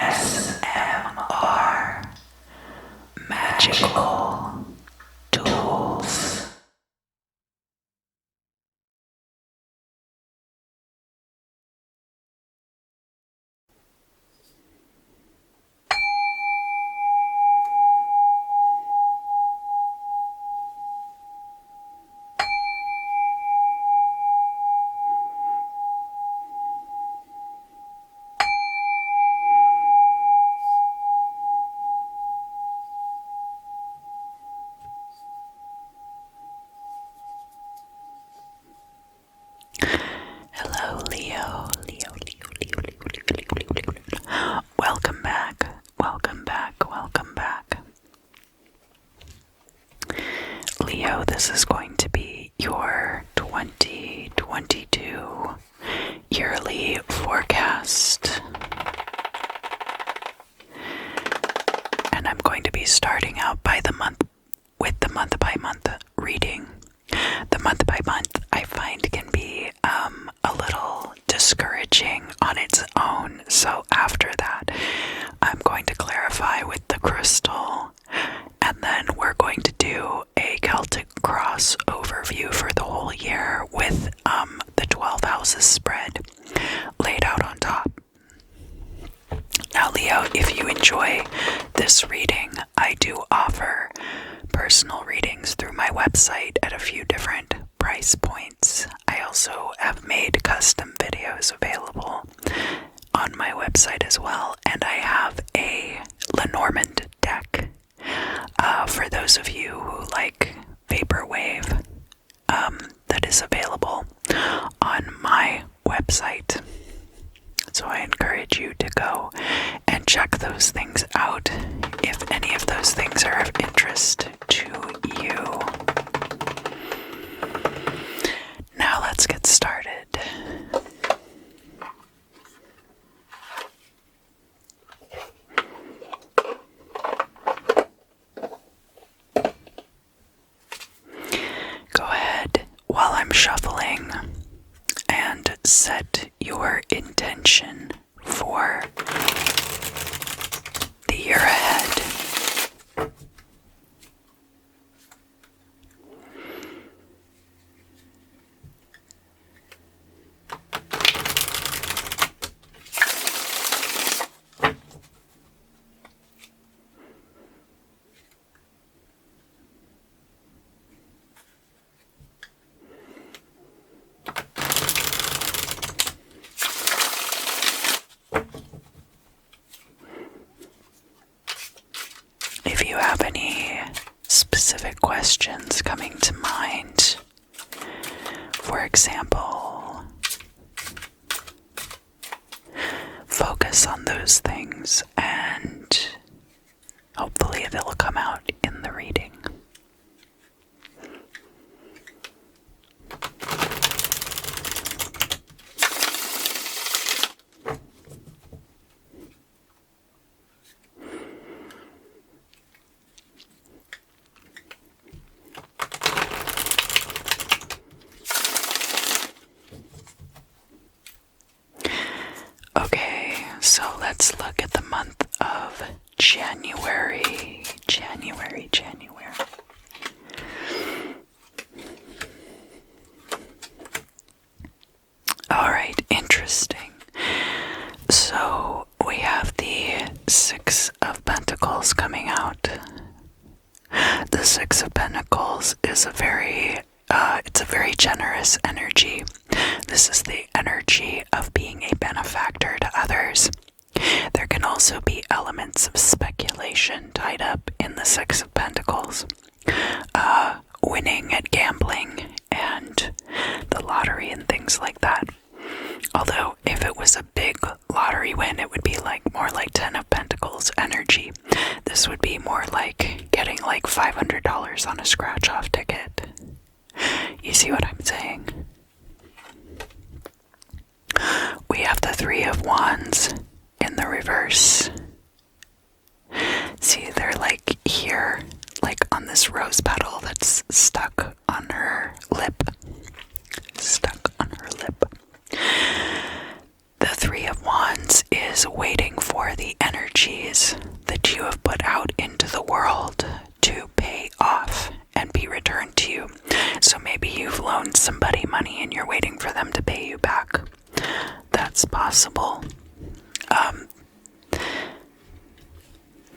ASMR Magical Tools. Hello, Leo. Welcome back. Leo, this is going to be your 2022 yearly forecast. And I'm going to be starting out with the month by month reading. The month by month I find can be a little discouraging on its own, so after that I'm going to clarify with the crystal, and then we're going to do a Celtic Cross overview for the whole year with the 12 houses spread laid out on top. Now, Leo, if you enjoy this reading, I do offer personal readings through my website at a few different price points. I also have made custom videos available on my website as well, and I have a Lenormand deck for those of you who like Vaporwave that is available on my website. So I encourage you to go and check those things out if any of those things are of interest to you. Now let's get started. Go ahead while I'm shuffling and set your intention for the year ahead. If you have any specific questions coming to mind, for example, focus on those things and hopefully they'll come out in the reading. Okay, so let's look at the month of January. Alright, interesting. So we have the Six of Pentacles coming out. The Six of Pentacles is it's a very generous energy. This is the energy of being a benefactor to others. There can also be elements of speculation tied up in the Six of Pentacles. Winning at gambling and the lottery and things like that. Although if it was a big lottery win, it would be more like 10 of Pentacles energy. This would be more like getting like $500 on a scratch-off ticket. You see what I'm saying? We have the Three of Wands in the reverse. See, they're like here, like on this rose petal that's stuck on her lip. The Three of Wands is waiting for the energy them to pay you back. That's possible.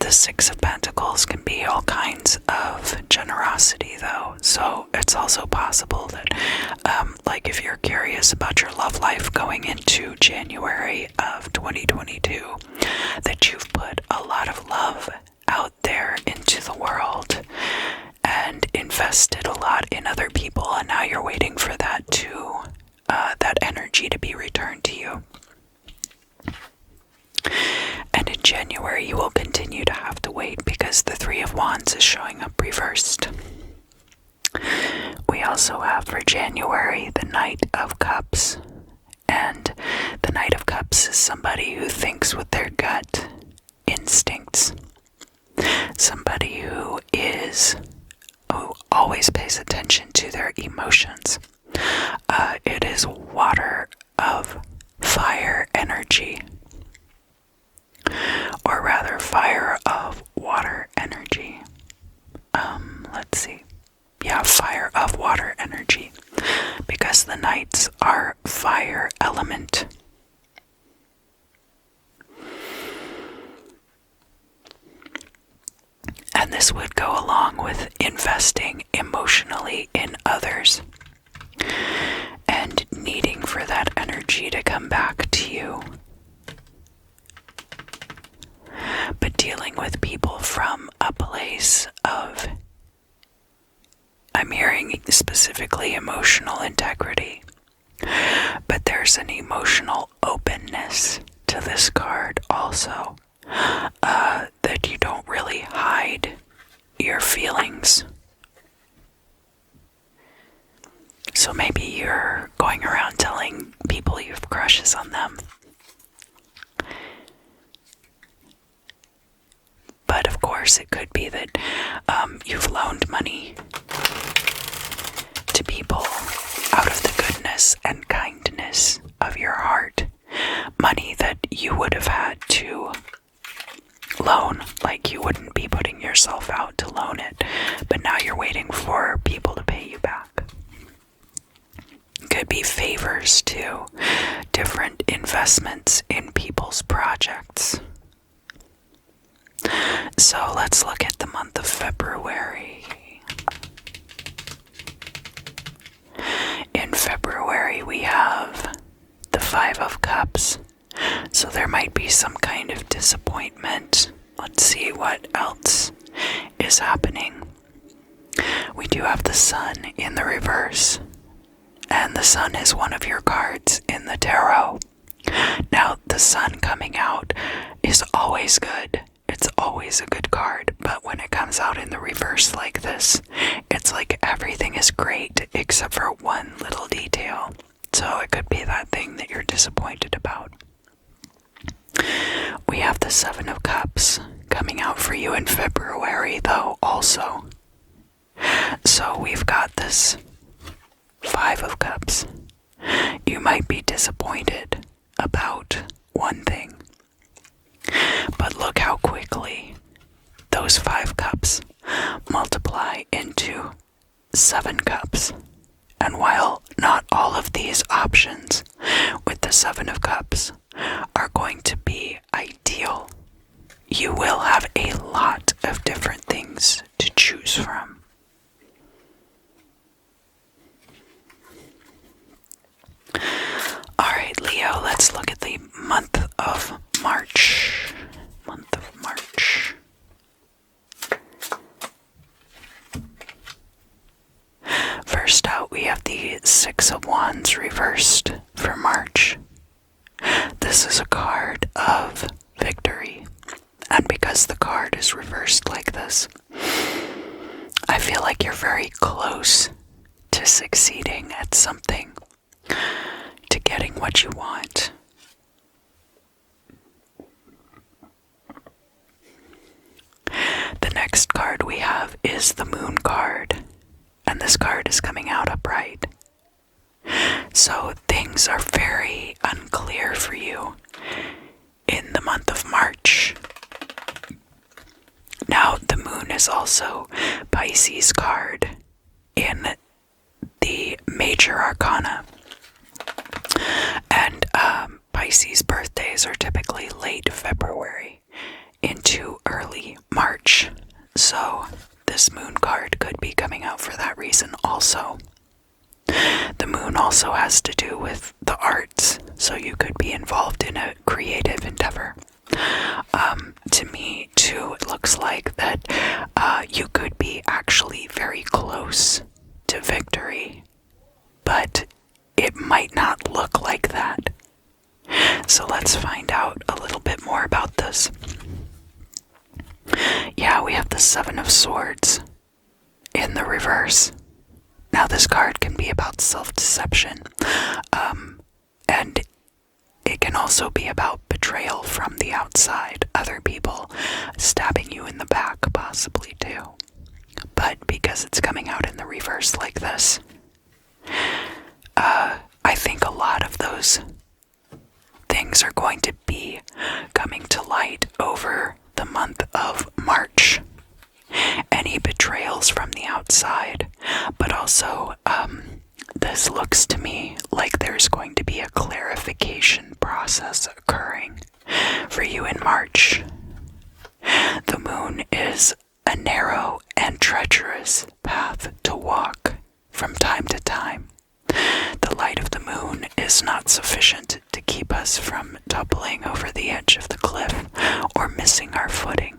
The Six of Pentacles can be all kinds of generosity, though. So it's also possible that, like if you're curious about your love life going into January of 2022, that you've put a lot of love out there into the world and invested a lot in other people, and now you're waiting for that that energy to be returned to you. And in January, you will continue to have to wait because the Three of Wands is showing up reversed. We also have for January the Knight of Cups. And the Knight of Cups is somebody who thinks with their gut instincts. Somebody who always pays attention to their emotions. It is water of fire energy. Or rather, fire of water energy. Let's see. Yeah, fire of water energy. Because the knights are fire element. And this would go along with investing emotionally in others. And needing for that energy to come back to you. But dealing with people from a place of, I'm hearing specifically emotional integrity, but there's an emotional openness to this card also, that you don't really hide your feelings. So maybe you're going around telling people you have crushes on them. But of course, it could be that you've loaned money to people out of the goodness and kindness of your heart. Money that you would have had to loan, like you wouldn't be putting yourself out to loan it. But now you're waiting for people to pay you back. Could be favors too. Different investments in people's projects. So let's look at the month of February. In February we have the Five of Cups. So there might be some kind of disappointment. Let's see what else is happening. We do have the Sun in the reverse. And the Sun is one of your cards in the tarot. Now, the Sun coming out is always good. It's always a good card, but when it comes out in the reverse like this, it's like everything is great except for one little detail. So it could be that thing that you're disappointed about. We have the Seven of Cups coming out for you in February, though, also. So we've got this Five of Cups. You might be disappointed about one thing. But look how quickly those 5 cups multiply into 7 cups. And while not all of these options with the 7 of cups are going to be ideal, you will have a lot of different things to choose from. Alright, Leo, let's look at the month of March. Month of March. First out, we have the Six of Wands reversed for March. This is a card of victory. And because the card is reversed like this, I feel like you're very close to succeeding at something, to getting what you want. The next card we have is the Moon card, and this card is coming out upright. So things are very unclear for you in the month of March. Now, the Moon is also Pisces card in the Major Arcana. February into early March. So this moon card could be coming out for that reason also. The moon also has to do with the arts, so you could be involved in a creative endeavor. To me, too, it looks like that you could be actually very close to victory, but it might not look like that. So let's find out a little bit more about this. Yeah, we have the Seven of Swords in the reverse. Now this card can be about self-deception, and it can also be about betrayal from the outside, other people stabbing you in the back, possibly too. But because it's coming out in the reverse like this, I think a lot of those things are going to be coming to light over the month of March. Any betrayals from the outside, but also this looks to me like there's going to be a clarification process occurring for you in March. The moon is a narrow and treacherous path to walk from time to time. The light of the moon is not sufficient to keep us from toppling over the edge of the cliff or missing our footing.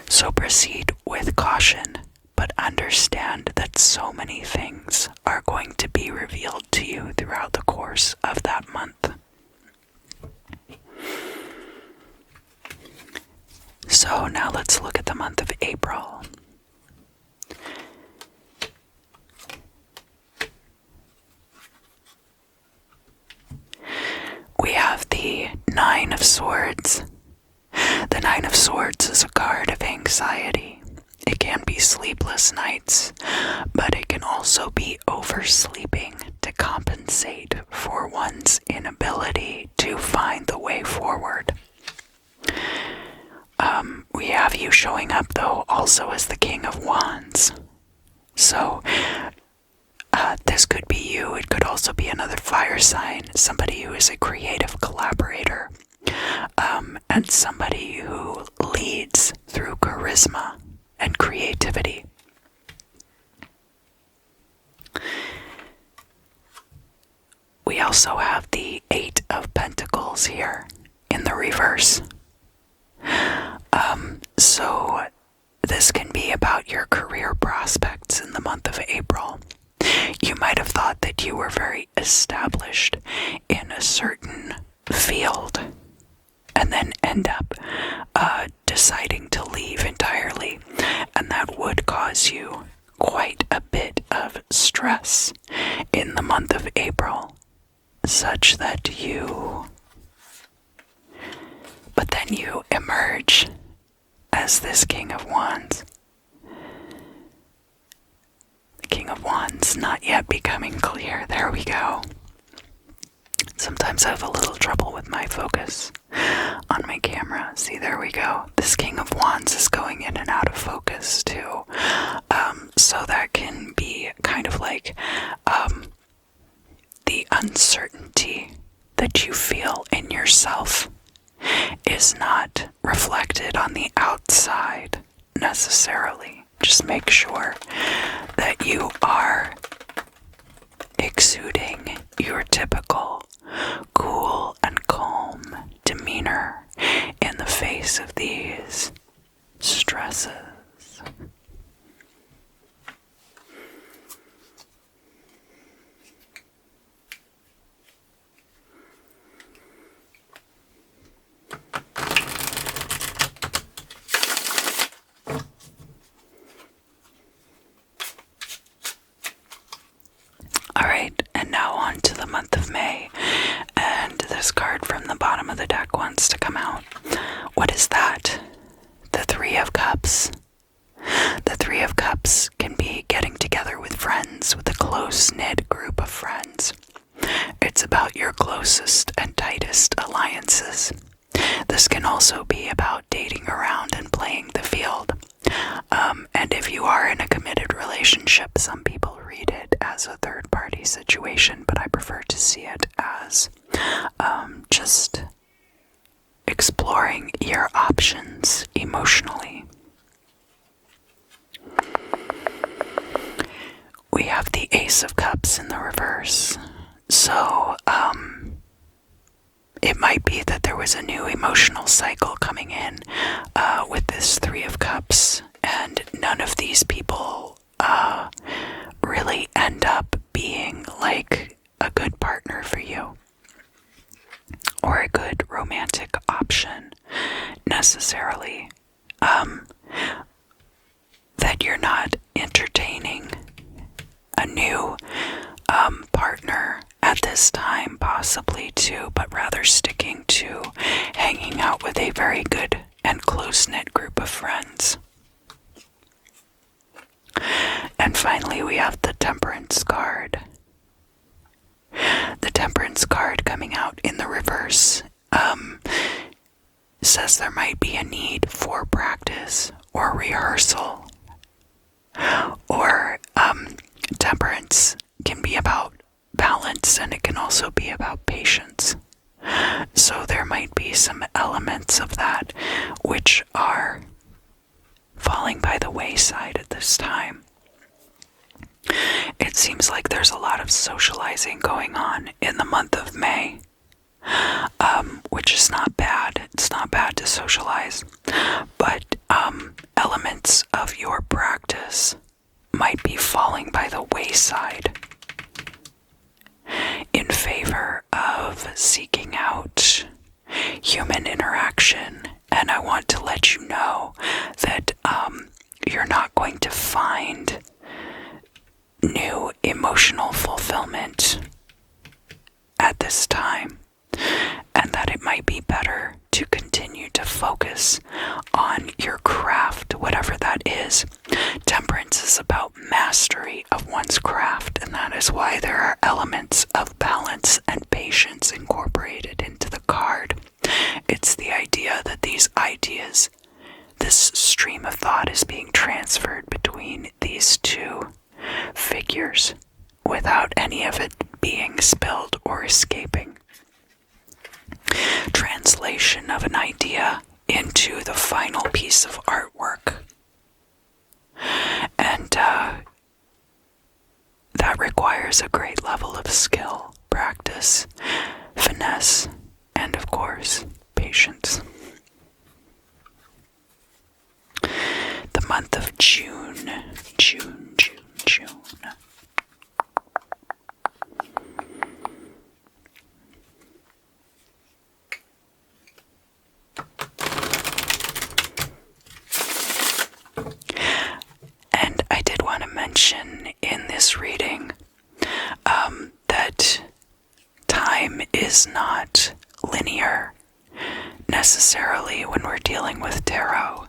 So proceed with caution, but understand that so many things are going to be revealed to you throughout the course of that month. So now let's look at the month of April. We have the Nine of Swords. The Nine of Swords is a card of anxiety. It can be sleepless nights, but it can also be oversleeping to compensate for one's inability to find the way forward. We have you showing up, though, also as the King of Wands. So, this could be you. It could also be another fire sign, somebody who is a creative collaborator, and somebody who leads through charisma and creativity. We also have the Eight of Pentacles here in the reverse. So this can be about your career prospects in the month of April. You might have thought that you were very established in a certain field and then end up deciding to leave entirely, and that would cause you quite a bit of stress in the month of April, such that but then you emerge as this King of Wands. The King of Wands not yet becoming clear. There we go. Sometimes I have a little trouble with my focus on my camera. See, there we go. This King of Wands is going in and out of focus too. So that can be kind of like the uncertainty that you feel in yourself is not reflected on the outside necessarily. Just make sure that you are exuding your typical cool and calm demeanor in the face of these stresses. Alright, and now on to the month of May, and this card from the bottom of the deck wants to come out. What is that? The Three of Cups. The Three of Cups can be getting together with friends, with a close-knit group of friends. It's about your closest and tightest alliances. This can also be about dating around and playing the field. And if you are in a committed relationship, some people read it as a third-party situation, but I prefer to see it as just exploring your options emotionally. We have the Ace of Cups in the reverse. So, it might be that there was a new emotional cycle coming in with this Three of Cups, and none of these people really end up being like a good partner for you or a good romantic option necessarily. That you're not entertaining a new partner at this time, possibly too, but rather sticking to hanging out with a very good and close-knit group of friends. And finally, we have the Temperance card. The Temperance card coming out in the reverse says there might be a need for practice or rehearsal, or temperance can be about balance, and it can also be about patience. So there might be some elements of that which are falling by the wayside at this time. It seems like there's a lot of socializing going on in the month of May, which is not bad. It's not bad to socialize, but elements of your practice might be falling by the wayside in favor of seeking out human interaction. And I want to let you know that you're not going to find new emotional fulfillment at this time, and that it might be better to continue to focus on your craft, whatever that is. Temperance is about mastery of one's craft, and that is why there are elements of balance and patience incorporated into the card. It's the idea that these ideas, this stream of thought, is being transferred between these two figures without any of it being spilled or escaping. Translation of an idea into the final piece of artwork. And that requires a great level of skill, practice, finesse, and of course, patience. The month of June. And I did want to mention in this reading that time is not linear necessarily when we're dealing with tarot.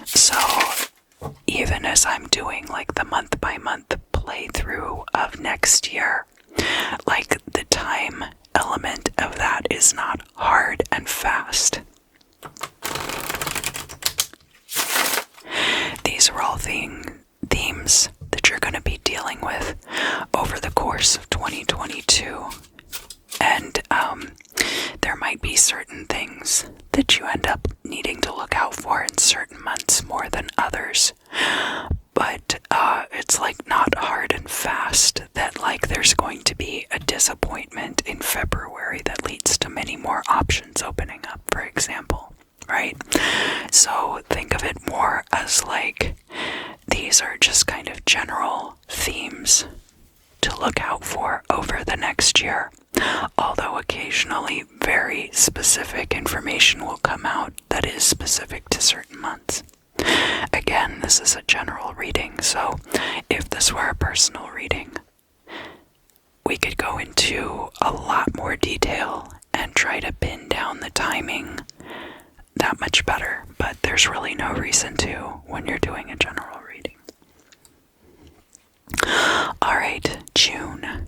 So even as I'm doing like the month by month playthrough of next year, like the time element of that is not hard and fast. These are all themes that you're going to be dealing with over the course of 2022. And there might be certain things that you end up needing to look out for in certain months more than others. But it's like not hard and fast that like there's going to be a disappointment in February that leads to many more options opening up, for example, right? So think of it more as like these are just kind of general themes to look out for over the next year, although occasionally very specific information will come out that is specific to certain months. Again, this is a general reading, so if this were a personal reading, we could go into a lot more detail and try to pin down the timing that much better, but there's really no reason to when you're doing a general reading. Alright, June.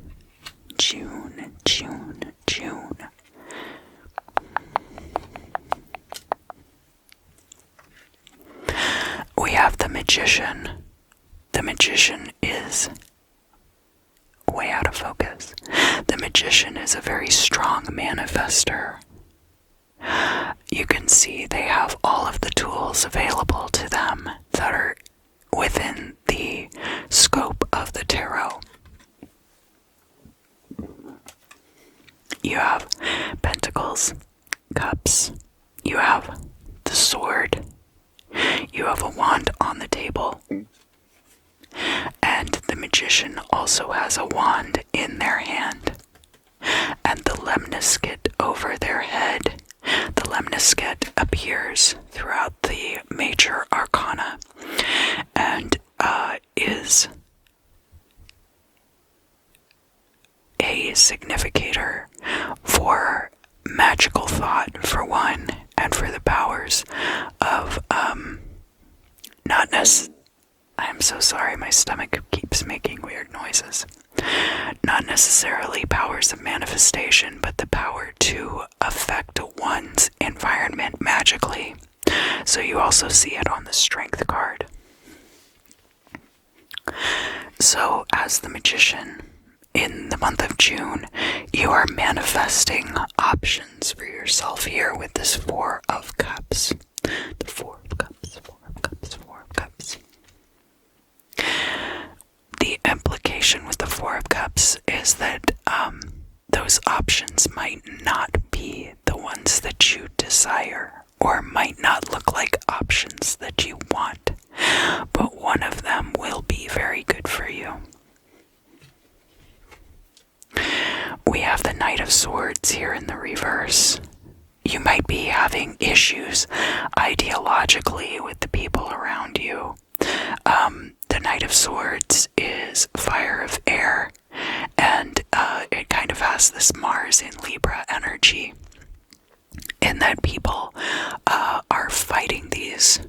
out of focus. The Magician is a very strong manifester. You can see they have all of the tools available to them that are within the scope of the tarot. You have Pentacles, Cups, you have the Sword, you have a wand on the table, and the Magician also has a wand in their hand, and the lemniscate over their head. The lemniscate appears throughout the major arcana and is a significator for magical thought, for one, and for the powers of, I'm so sorry, my stomach keeps making weird noises. Not necessarily powers of manifestation, but the power to affect one's environment magically. So you also see it on the Strength card. So, as the Magician, in the month of June, you are manifesting options for yourself here with this Four of Cups. The Four of Cups, Four of Cups, Four of Cups. The implication with the Four of Cups is that those options might not be the ones that you desire, or might not look like options that you want, but one of them will be very good for you. We have the Knight of Swords here in the reverse. You might be having issues ideologically with the people around you. The Knight of Swords is fire of air, and it kind of has this Mars in Libra energy, in that people are fighting these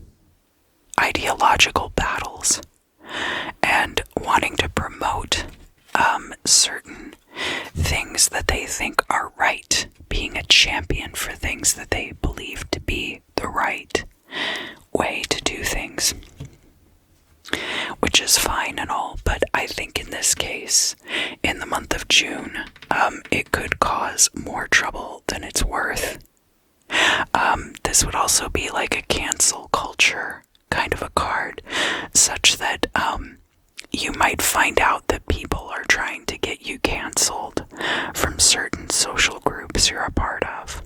ideological battles and wanting to promote certain things that they think are right, being a champion for things that they believe to be the right way to do things, which is fine and all, but I think in this case, in the month of June, it could cause more trouble than it's worth. This would also be like a cancel culture kind of a card, such that you might find out that people are trying to get you canceled from certain social groups you're a part of.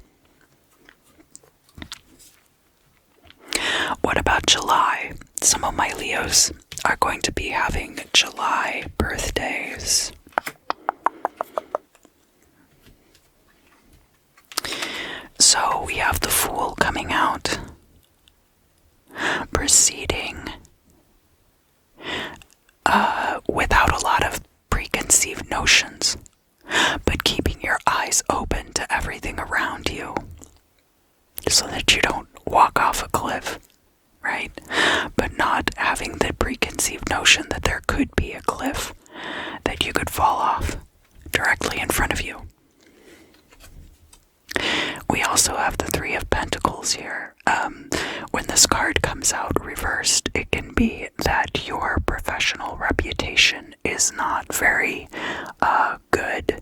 What about July? Some of my Leos are going to be having July birthdays. So we have the Fool coming out, proceeding without a lot of preconceived notions, but keeping your eyes open to everything around you so that you don't walk off a cliff, right? But not having the preconceived notion that there could be a cliff that you could fall off directly in front of you. We also have the Three of Pentacles here. When this card comes out reversed, it can be that your professional reputation is not very good,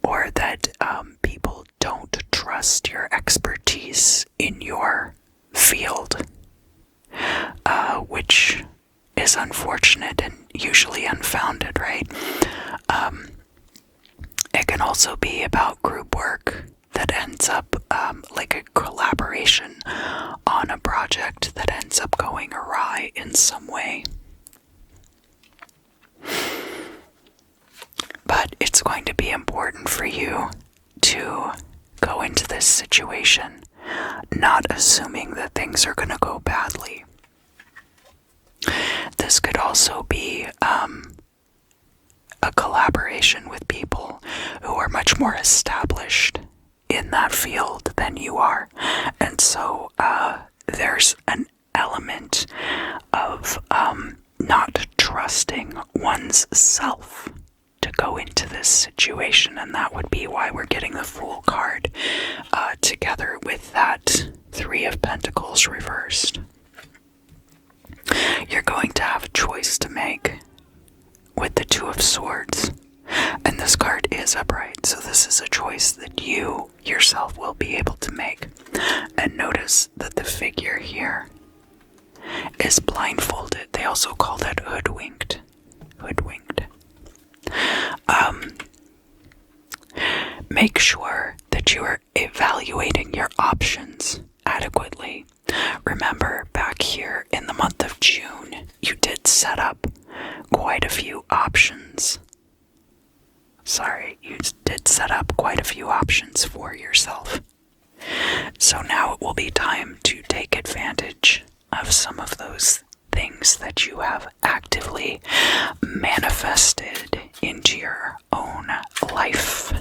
or that people don't trust your expertise in your field, which is unfortunate and usually unfounded, right? It can also be about group work that ends up like a collaboration on a project that ends up going awry in some way. But it's going to be important for you to go into this situation not assuming that things are going to go badly. This could also be a collaboration with people who are much more established in that field than you are. And so there's an element of not trusting one's self to go into this situation, and that would be why we're getting the Fool card together with that Three of Pentacles reversed. You're going to have a choice to make with the Two of Swords, And this card is upright, so this is a choice that you yourself will be able to make. And notice that the figure here is blindfolded. They also call that hoodwinked. Hoodwinked. Make sure that you are evaluating your options adequately. Remember, back here in the month of June, you did set up quite a few options. You did set up quite a few options for yourself. So now it will be time to take advantage of some of those things that you have actively manifested into your own life.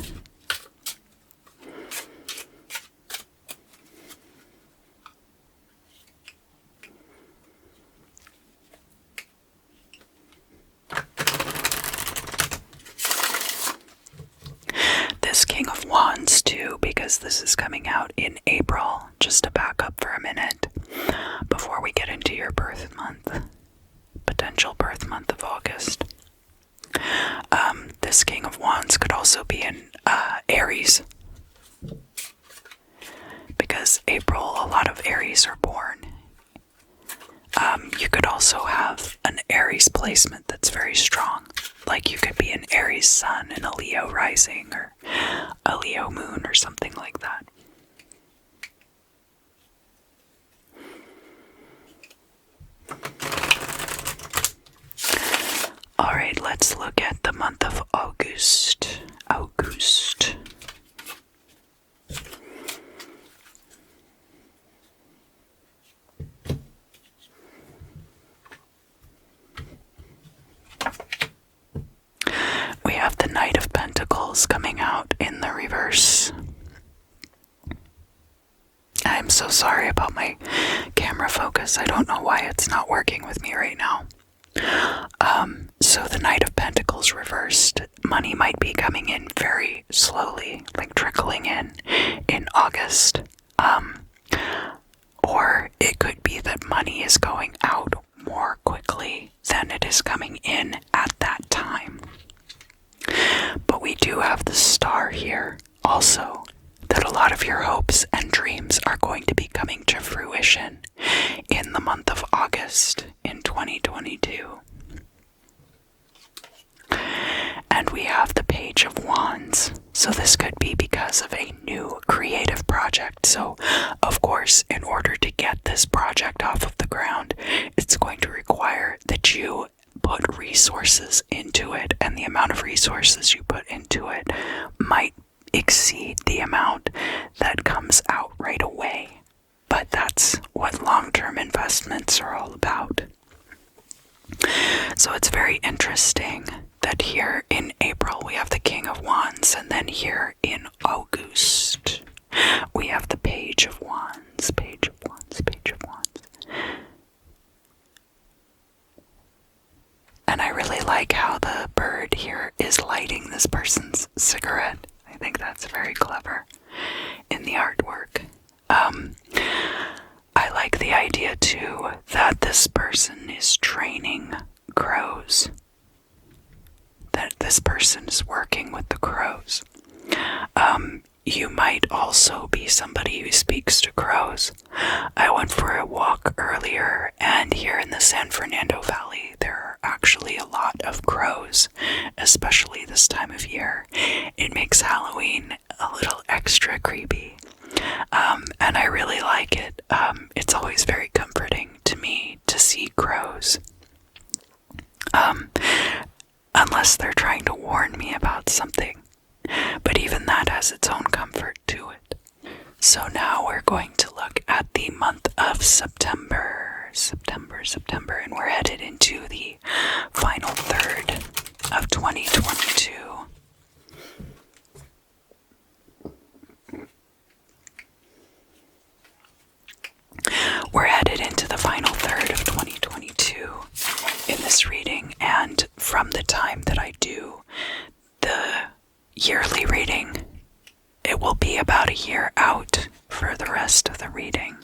This King of Wands too, because this is coming out in April. Just to back up for a minute before we get into your birth month, potential birth month of August. This King of Wands could also be in Aries, because April, a lot of Aries are born. You could also have an Aries placement that's very strong. Like you could be an Aries sun and a Leo rising, or a Leo moon, or something like that. Alright, let's look at the month of August. August. We have the Knight of Pentacles coming out in the reverse. I'm so sorry about my camera focus. I don't know why it's not working with me right now. So the Knight of Pentacles reversed. Money might be coming in very slowly, like trickling in August. Or it could be that money is going out more quickly than it is coming in at that time. But we do have the Star here also, that a lot of your hopes and dreams are going to be coming to fruition in the month of August in 2022. And we have the Page of Wands. So this could be because of a new creative project. So, of course, in order to get this project off of the ground, it's going to require that you put resources into it, and the amount of resources you put into it might exceed the amount that comes out right away. But that's what long-term investments are all about. So it's very interesting that here in April we have the King of Wands, and then here in August we have the Page of Wands, Page of Wands, Page of Wands. And I really like how the bird here is lighting this person's cigarette. I think that's very clever in the artwork. I like the idea too that this person is training crows. That this person is working with the crows. You might also be somebody who speaks to crows. I went for a walk earlier, and here in the San Fernando Valley, there are actually a lot of crows, especially this time of year. It makes Halloween a little extra creepy, and I really like it. It's always very comforting to me to see crows. Unless they're trying to warn me about something. But even that has its own comfort to it. So now we're going to look at the month of September, and we're headed into the final third of 2022. We're headed into the final third of 2022 in this reading, and from the time that I do the yearly reading, it will be about a year out for the rest of the reading.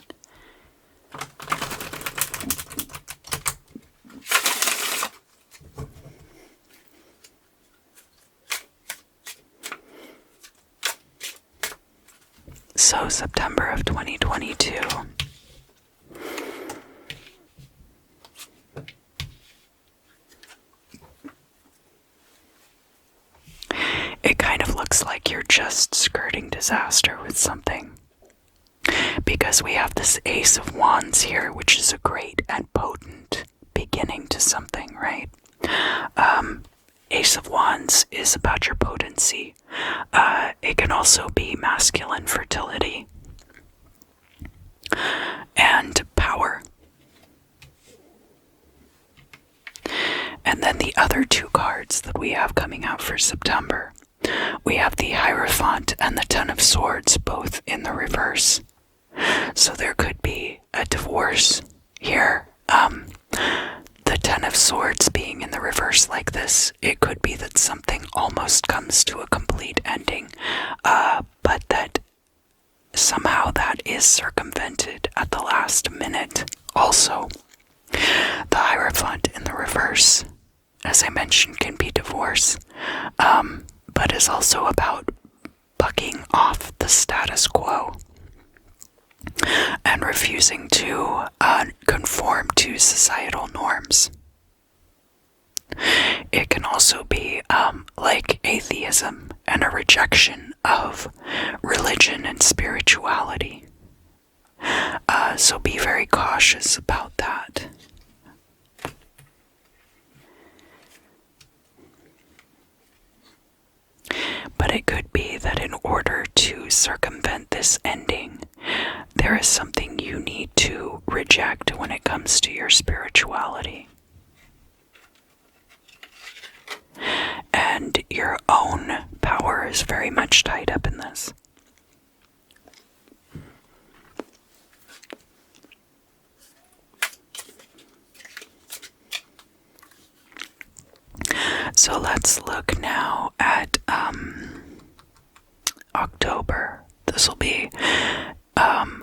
So September of 2022. It kind of looks like you're just skirting disaster with something. Because we have this Ace of Wands here, which is a great and potent beginning to something, right? Ace of Wands is about your potency. It can also be masculine fertility and power. And then the other two cards that we have coming out for September, we have the Hierophant and the Ten of Swords, both in the reverse. So there could be a divorce here. The Ten of Swords being in the reverse like this, it could be that something almost comes to a complete ending, but that somehow that is circumvented at the last minute. Also, the Hierophant in the reverse, as I mentioned, can be divorce, but is also about bucking off the status quo and refusing to conform to societal norms. It can also be like atheism and a rejection of religion and spirituality. So be very cautious about that. But it could be that in order to circumvent this ending, there is something you need to reject when it comes to your spirituality. And your own power is very much tied up in this. So let's look now at October. This will be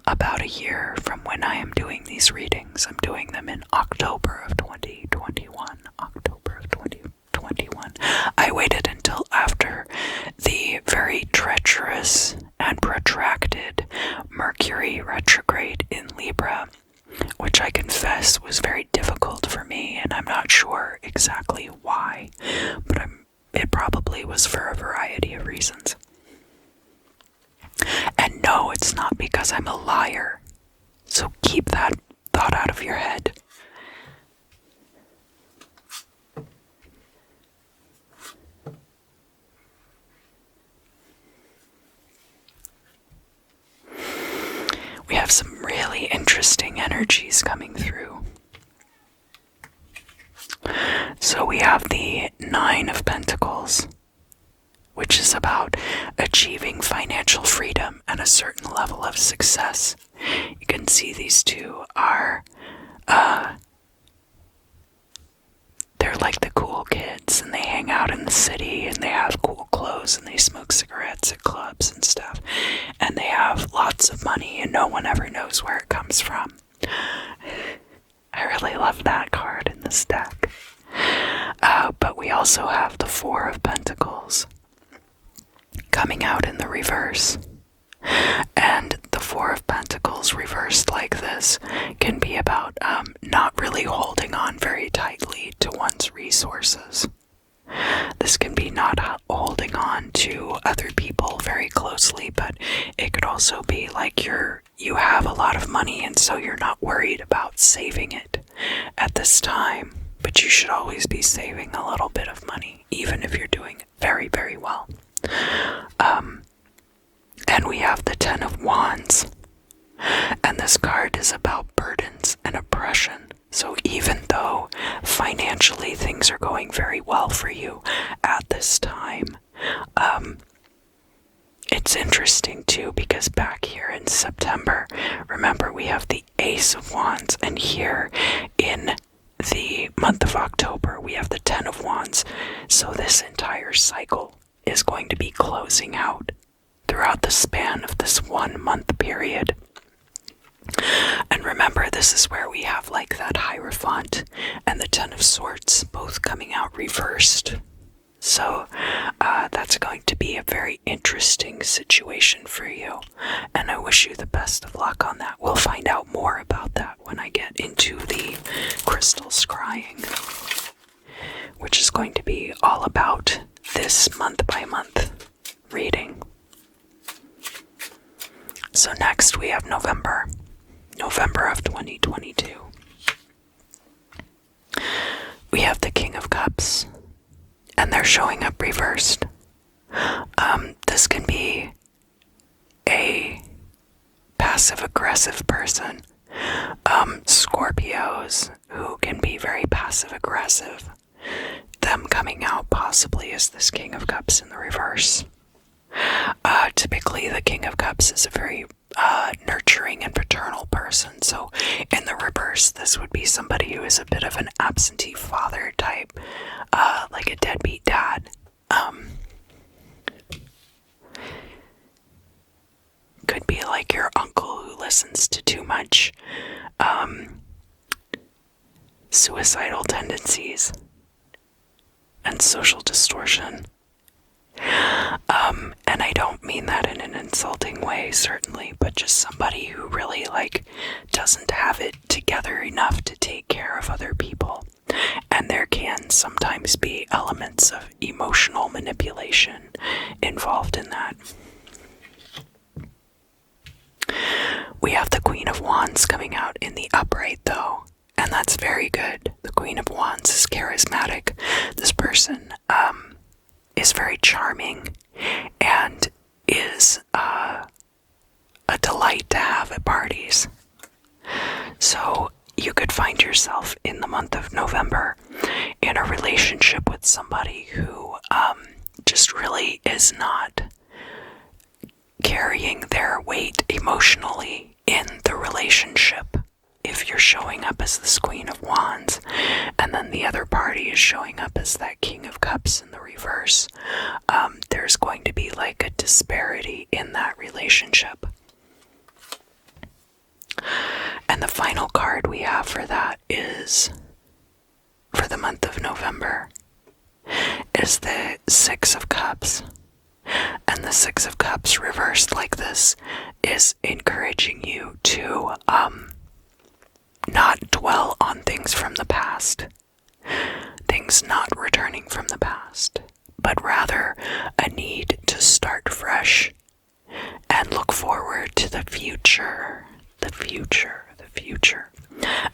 about a year from when I am doing these readings. I'm doing them in October of 2021. October of 2021. I waited until after the very treacherous and protracted Mercury retrograde in Libra, which I confess was very difficult for me, and I'm not sure exactly why, but it probably was for a variety of reasons. And no, it's not because I'm a liar, so keep that thought out of your head. We have some really interesting energies coming through. So we have the Nine of Pentacles, which is about achieving financial freedom and a certain level of success. You can see these two are, they're like the cool kids, and they hang out in the city, and they have cool clothes, and they smoke cigarettes at clubs and stuff, and they have lots of money, and no one ever knows where it comes from. I really love that card in this deck. But we also have the Four of Pentacles coming out in the reverse. And the Four of Pentacles reversed like this can be about not really holding on very tightly to one's resources. This can be not holding on to other people very closely, but it could also be like you have a lot of money, and so you're not worried about saving it at this time, but you should always be saving a little bit of money, even if you're doing very, very well. And we have the Ten of Wands, and this card is about burdens and oppression. So even though financially things are going very well for you at this time, it's interesting too, because back here in September, remember we have the Ace of Wands, and here in the month of October we have the Ten of Wands. So this entire cycle is going to be closing out throughout the span of this 1 month period. And remember, this is where we have like that Hierophant and the Ten of Swords both coming out reversed. So that's going to be a very interesting situation for you, and I wish you the best of luck on that. We'll find out more about that when I get into the crystal scrying, which is going to be all about this month by month reading. So next we have November of 2022. We have the King of Cups, and they're showing up reversed. This can be a passive-aggressive person. Scorpios who can be very passive-aggressive. Them coming out possibly as this King of Cups in the reverse. Typically the King of Cups is a very nurturing and paternal person, so in the reverse this would be somebody who is a bit of an absentee father type, like a deadbeat dad. Could be like your uncle who listens to too much suicidal tendencies and social distortion. And I don't mean that in an insulting way, certainly, but just somebody who really, doesn't have it together enough to take care of other people. And there can sometimes be elements of emotional manipulation involved in that. We have the Queen of Wands coming out in the upright, though, and that's very good. The Queen of Wands is charismatic. This person, is very charming and is a delight to have at parties. So you could find yourself in the month of November in a relationship with somebody who just really is not carrying their weight emotionally in the relationship. If you're showing up as this Queen of Wands, and then the other party is showing up as that King of Cups in the reverse, there's going to be a disparity in that relationship. And the final card we have for that is, for the month of November, is the Six of Cups. And the Six of Cups reversed like this is encouraging you to not dwell on things from the past, things not returning from the past, but rather a need to start fresh and look forward to the future.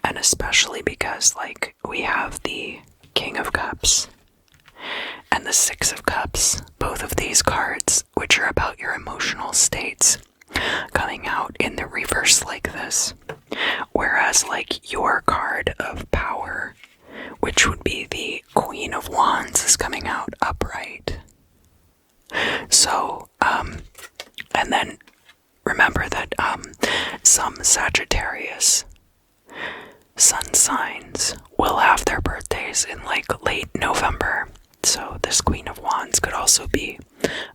And especially because, we have the King of Cups and the Six of Cups, both of these cards, which are about your emotional states, coming out in the reverse like this. Whereas, your card of power, which would be the Queen of Wands, is coming out upright. So, and then remember that some Sagittarius sun signs will have their birthdays in late November. So this Queen of Wands could also be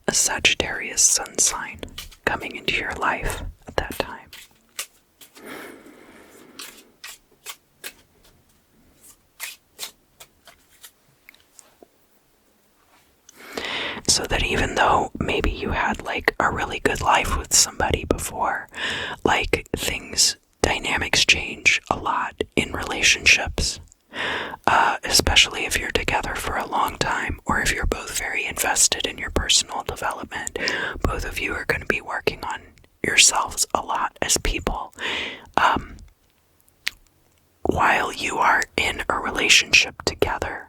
a Sagittarius sun sign coming into your life at that time. So that even though maybe you had a really good life with somebody before, dynamics change a lot in relationships, especially if you're together for a long time, or if you're both very invested in your personal development. Both of you are going to be working on yourselves a lot as people, while you are in a relationship together.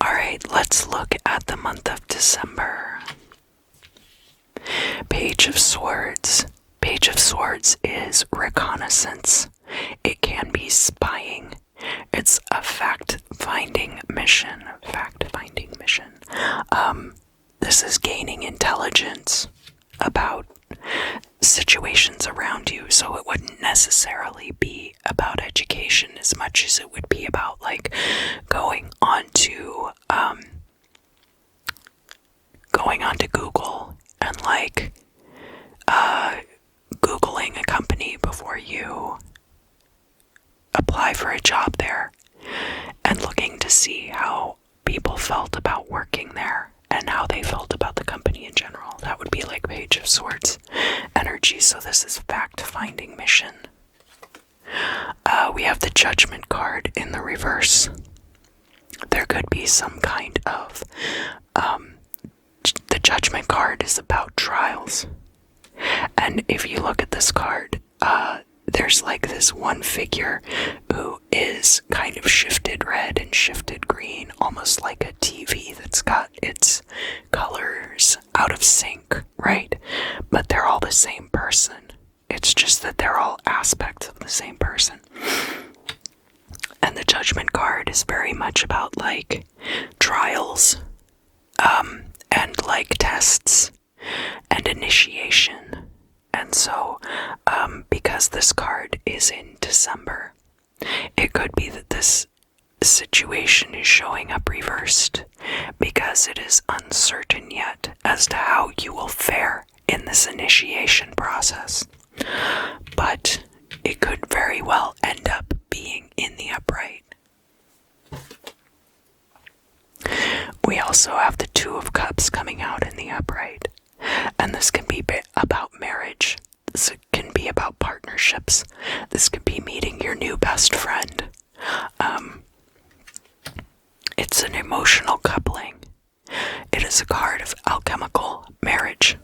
Alright, let's look at the month of December. Page of Swords. Page of Swords is reconnaissance. It can be spying. It's a fact-finding mission. This is gaining intelligence about situations around you, so it wouldn't necessarily be about education as much as it would be about going onto Google and Googling a company before you apply for a job there and looking to see how felt about working there and how they felt about the company in general. That would be like Page of Swords energy. So this is fact-finding mission. We have the Judgment card in the reverse. There could be some kind of the Judgment card is about trials. And if you look at this card, there's like this one figure who is kind of shifted red and shifted green, almost like a TV that's got its colors out of sync, right? But they're all the same person. It's just that they're all aspects of the same person. And the Judgment card is very much about like trials, and like tests and initiation. And so, because this card is in December, it could be that this situation is showing up reversed because it is uncertain yet as to how you will fare in this initiation process. But it could very well end up being in the upright. We also have the Two of Cups coming out in the upright. And this can be about marriage. This can be about partnerships. This could be meeting your new best friend. It's an emotional coupling. It is a card of alchemical marriage.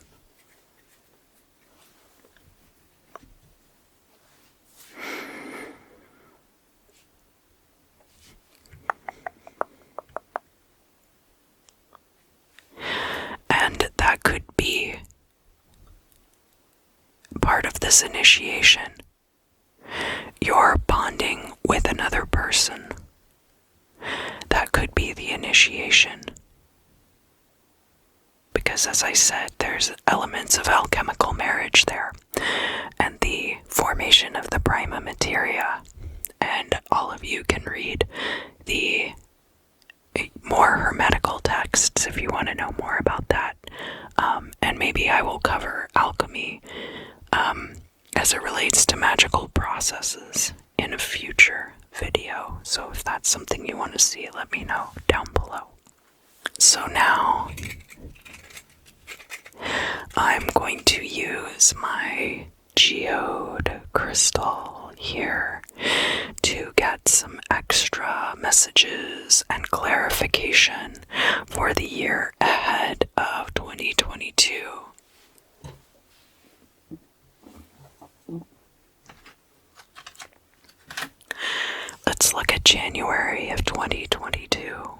And that could be part of this initiation. You're bonding with another person. That could be the initiation. Because as I said, there's elements of alchemical marriage there. And the formation of the prima materia. And all of you can read the more hermetical texts if you want to know more about that. And maybe I will cover alchemy as it relates to magical processes in a future video. So if that's something you want to see, let me know down below. So now I'm going to use my geode crystal here to get some extra messages and clarification for the year ahead of 2022. Let's look at January of 2022.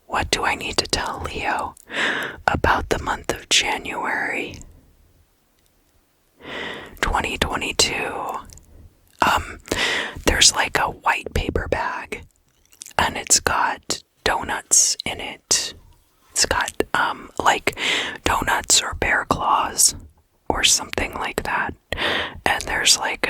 What do I need to tell Leo about the month of January 2022? There's like a white paper bag, and it's got donuts in it. It's got like donuts or bear claws or something like that. And there's like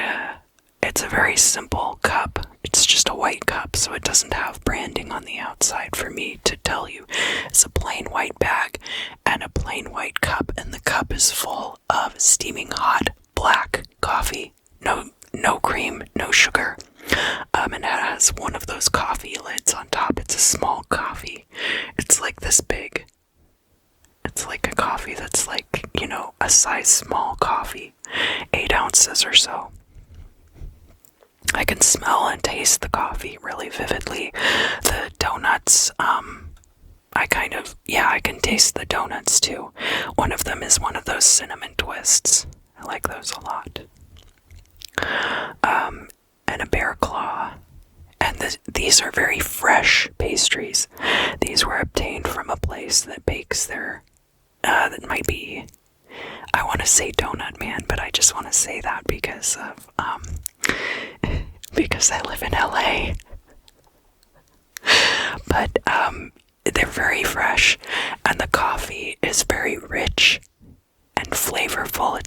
it's a very simple cup. It's just a white cup, so it doesn't have branding on the outside for me to tell you. It's a plain white bag and a plain white cup, and the cup is full of steaming hot black coffee. No cream, no sugar. And it has one of those coffee lids on top. It's a small coffee. It's like this big. It's like a coffee that's like, a size small coffee. 8 ounces or so. I can smell and taste the coffee really vividly. The donuts, I can taste the donuts too. One of them is one of those cinnamon twists. I like those a lot. And a bear claw. And these are very fresh pastries. These were obtained from a place that bakes their, that might be, I want to say Donut Man, but I just want to say that because of, because I live in LA. But, they're very fresh, and the coffee is very rich and flavorful.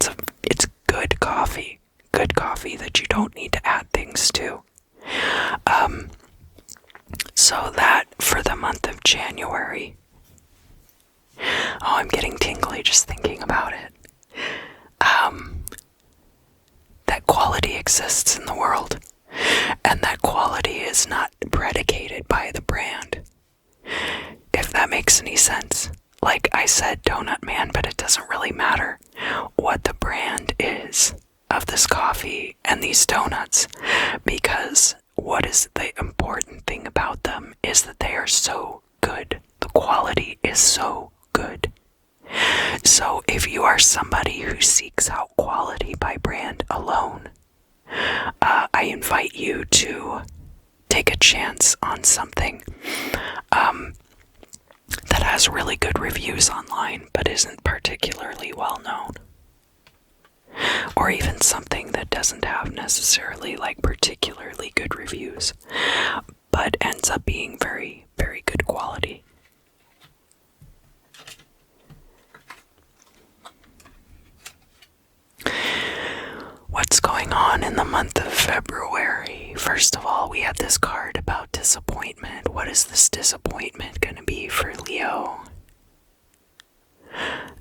It's good coffee. Good coffee that you don't need to add things to. So that for the month of January. Oh, I'm getting tingly just thinking about it. That quality exists in the world, and that quality is not predicated by the brand. If that that makes any sense. Like I said, Donut Man, but it doesn't really matter what the brand is of this coffee and these donuts, because what is the important thing about them is that they are so good. The quality is so good. So if you are somebody who seeks out quality by brand alone, I invite you to take a chance on something that has really good reviews online but isn't particularly well known. Or even something that doesn't have necessarily like particularly good reviews, but ends up being very, very good quality. What's going on in the month of February? First of all, we had this card about disappointment. What is this disappointment going to be for Leo?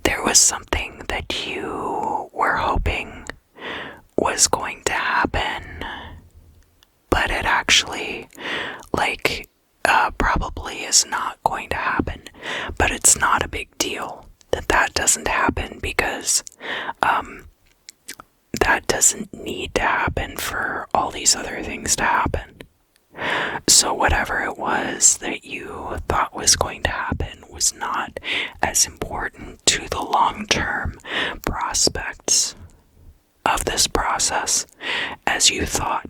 There was something that you were hoping was going to happen, but it actually, probably is not going to happen. But it's not a big deal that doesn't happen, because that doesn't need to happen for all these other things to happen. So whatever it was that you thought was going to happen was not as important to the long-term prospects of this process as you thought.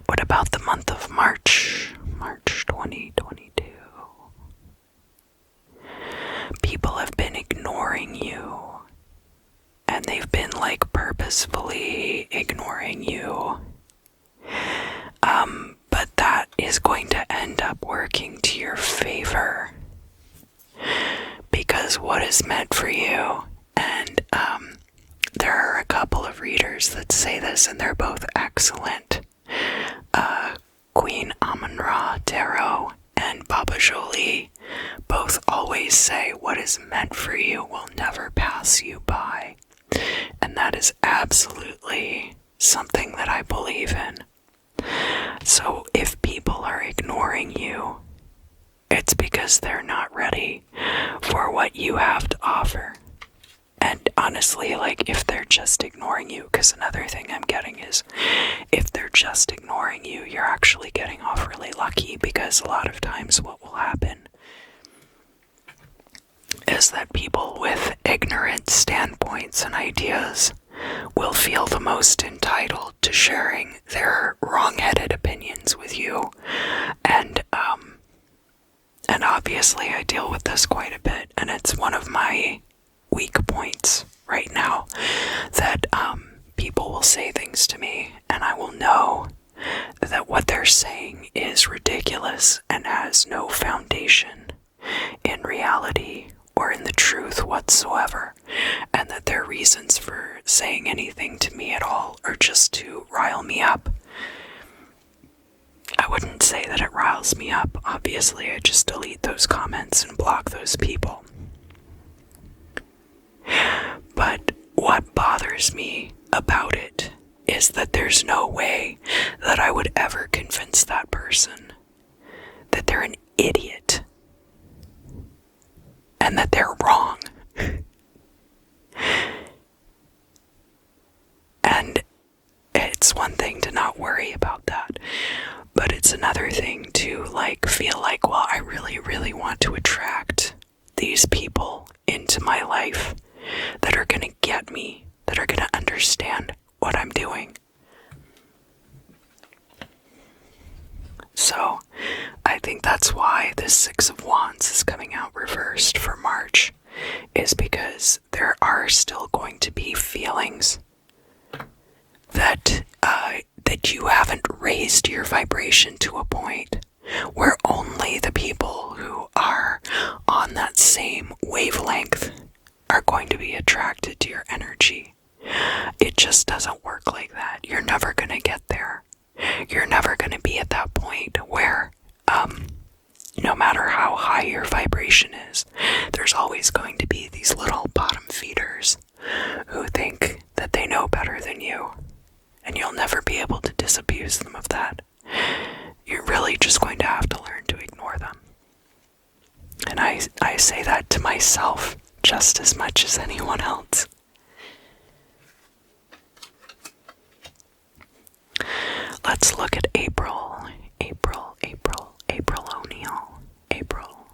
What about the month of March? March 2022. People have been ignoring you, and they've been purposefully ignoring you. But that is going to end up working to your favor, because what is meant for you, and there are a couple of readers that say this, and they're both excellent. Queen Amun-Ra Tarot and Baba Jolie both always say what is meant for you will never pass you by. And that is absolutely something that I believe in. So if people are ignoring you, it's because they're not ready for what you have to offer. And honestly, if they're just ignoring you, because another thing I'm getting is, if they're just ignoring you, you're actually getting off really lucky, because a lot of times what will happen is that people with ignorant standpoints and ideas will feel the most entitled to sharing their wrong-headed opinions with you. And obviously I deal with this quite a bit, and it's one of my weak points right now, that people will say things to me and I will know that what they're saying is ridiculous and has no foundation in reality or in the truth whatsoever, and that their reasons for saying anything to me at all are just to rile me up. I wouldn't say that it riles me up. Obviously, I just delete those comments and block those people. But what bothers me about it is that there's no way that I would ever convince that person that they're an idiot and that they're wrong. And it's one thing to not worry about that, but it's another thing to feel well, I really, really want to attract these people into my life that are going to get me, that are going to understand what I'm doing. So I think that's why this Six of Wands is coming out reversed for March, is because there are still going to be feelings that you haven't raised your vibration to a point where only the people who are on that same wavelength are going to be attracted to your energy. It just doesn't work like that. You're never going to get there. You're never going to be at that point where, no matter how high your vibration is, there's always going to be these little bottom feeders who think that they know better than you. and you'll never be able to disabuse them of that. You're really just going to have to learn to ignore them. And I say that to myself just as much as anyone else. Let's look at April O'Neil, April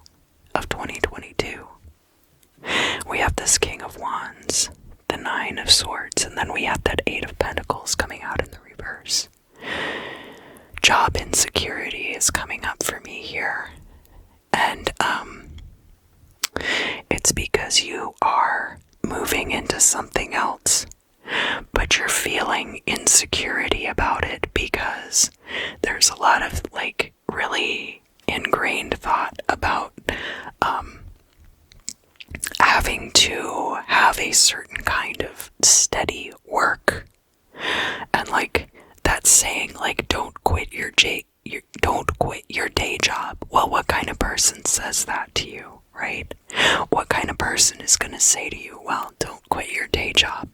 of 2022. We have this King of Wands, the Nine of Swords, and then we have that Eight of Pentacles coming out in the reverse. Job insecurity is coming up for me here. And it's because you are moving into something else, but you're feeling insecurity about it because there's a lot of like really ingrained thought about having to have a certain kind of steady work, and like that saying like don't quit your day job. Well, what kind of person says that to you, right? What kind of person is going to say to you, well, don't quit your day job?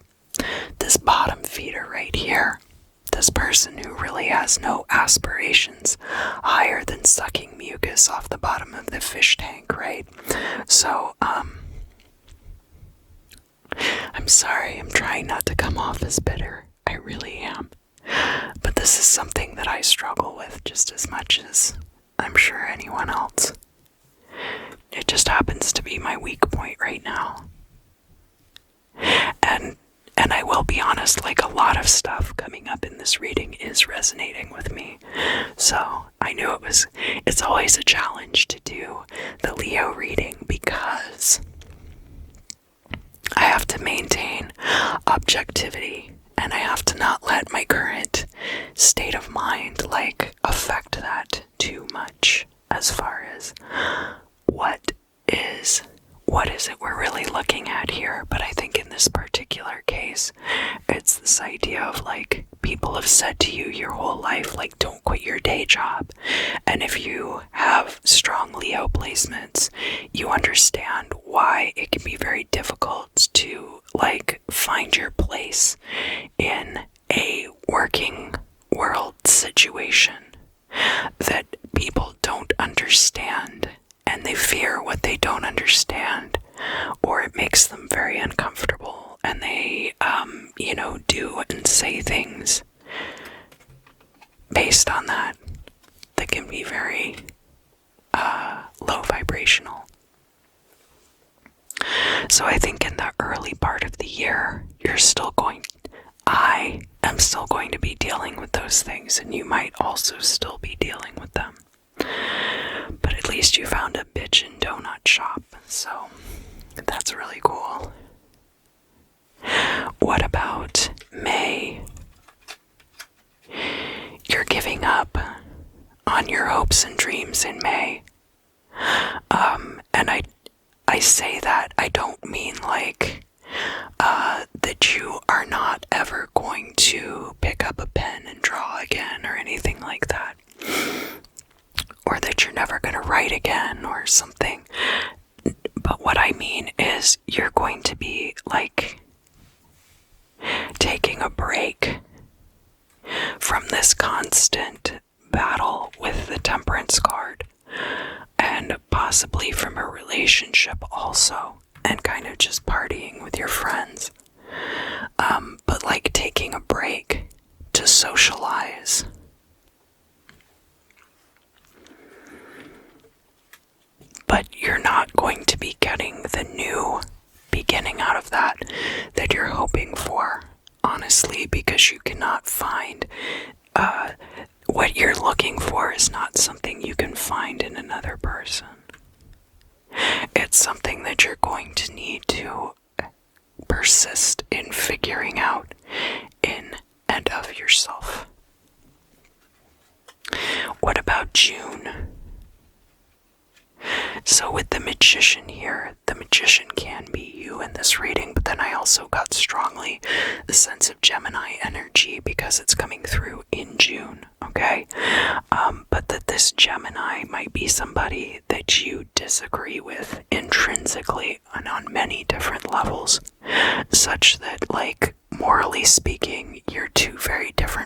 This bottom feeder right here, this person who really has no aspirations higher than sucking mucus off the bottom of the fish tank, right? So, I'm sorry, I'm trying not to come off as bitter. I really am. But this is something that I struggle with just as much as I'm sure anyone else. It just happens to be my weak point right now. And I will be honest, like a lot of stuff coming up in this reading is resonating with me. So I knew it's always a challenge to do the Leo reading because I have to maintain objectivity and I have to not let my current state of mind like affect that too much as far as what is it we're really looking at here. But I think in this particular case, it's this idea of like people have said to you your whole life, like don't quit your day job. And if you have strong Leo placements, you understand why it can be very difficult to like find your place in a working world situation, that people don't understand and they fear what they don't understand, or it makes them very uncomfortable and they do and say things based on that can be very low vibrational. So I think in the early part of the year, I am still going to be dealing with those things, and you might also still be dealing with them. But at least you found a bitch in donut shop, so that's really cool. What about May? You're giving up on your hopes and dreams in May. And I say that, I don't mean like that you are not ever going to pick up a pen and draw again or anything like that. Or that you're never going to write again or something. But what I mean is you're going to be like taking a break from this constant battle with the Temperance card, and possibly from a relationship also, and kind of just partying with your friends. But like taking a break to socialize. But you're not going to be getting the new beginning out of that you're hoping for, honestly, because you cannot find what you're looking for is not something you can find in another person. It's something that you're going to need to persist in figuring out in and of yourself. What about June? So with the Magician here, the Magician can be you in this reading, but then I also got strongly the sense of Gemini energy because it's coming through in June, okay? But that this Gemini might be somebody that you disagree with intrinsically and on many different levels, such that, like, morally speaking, you're two very different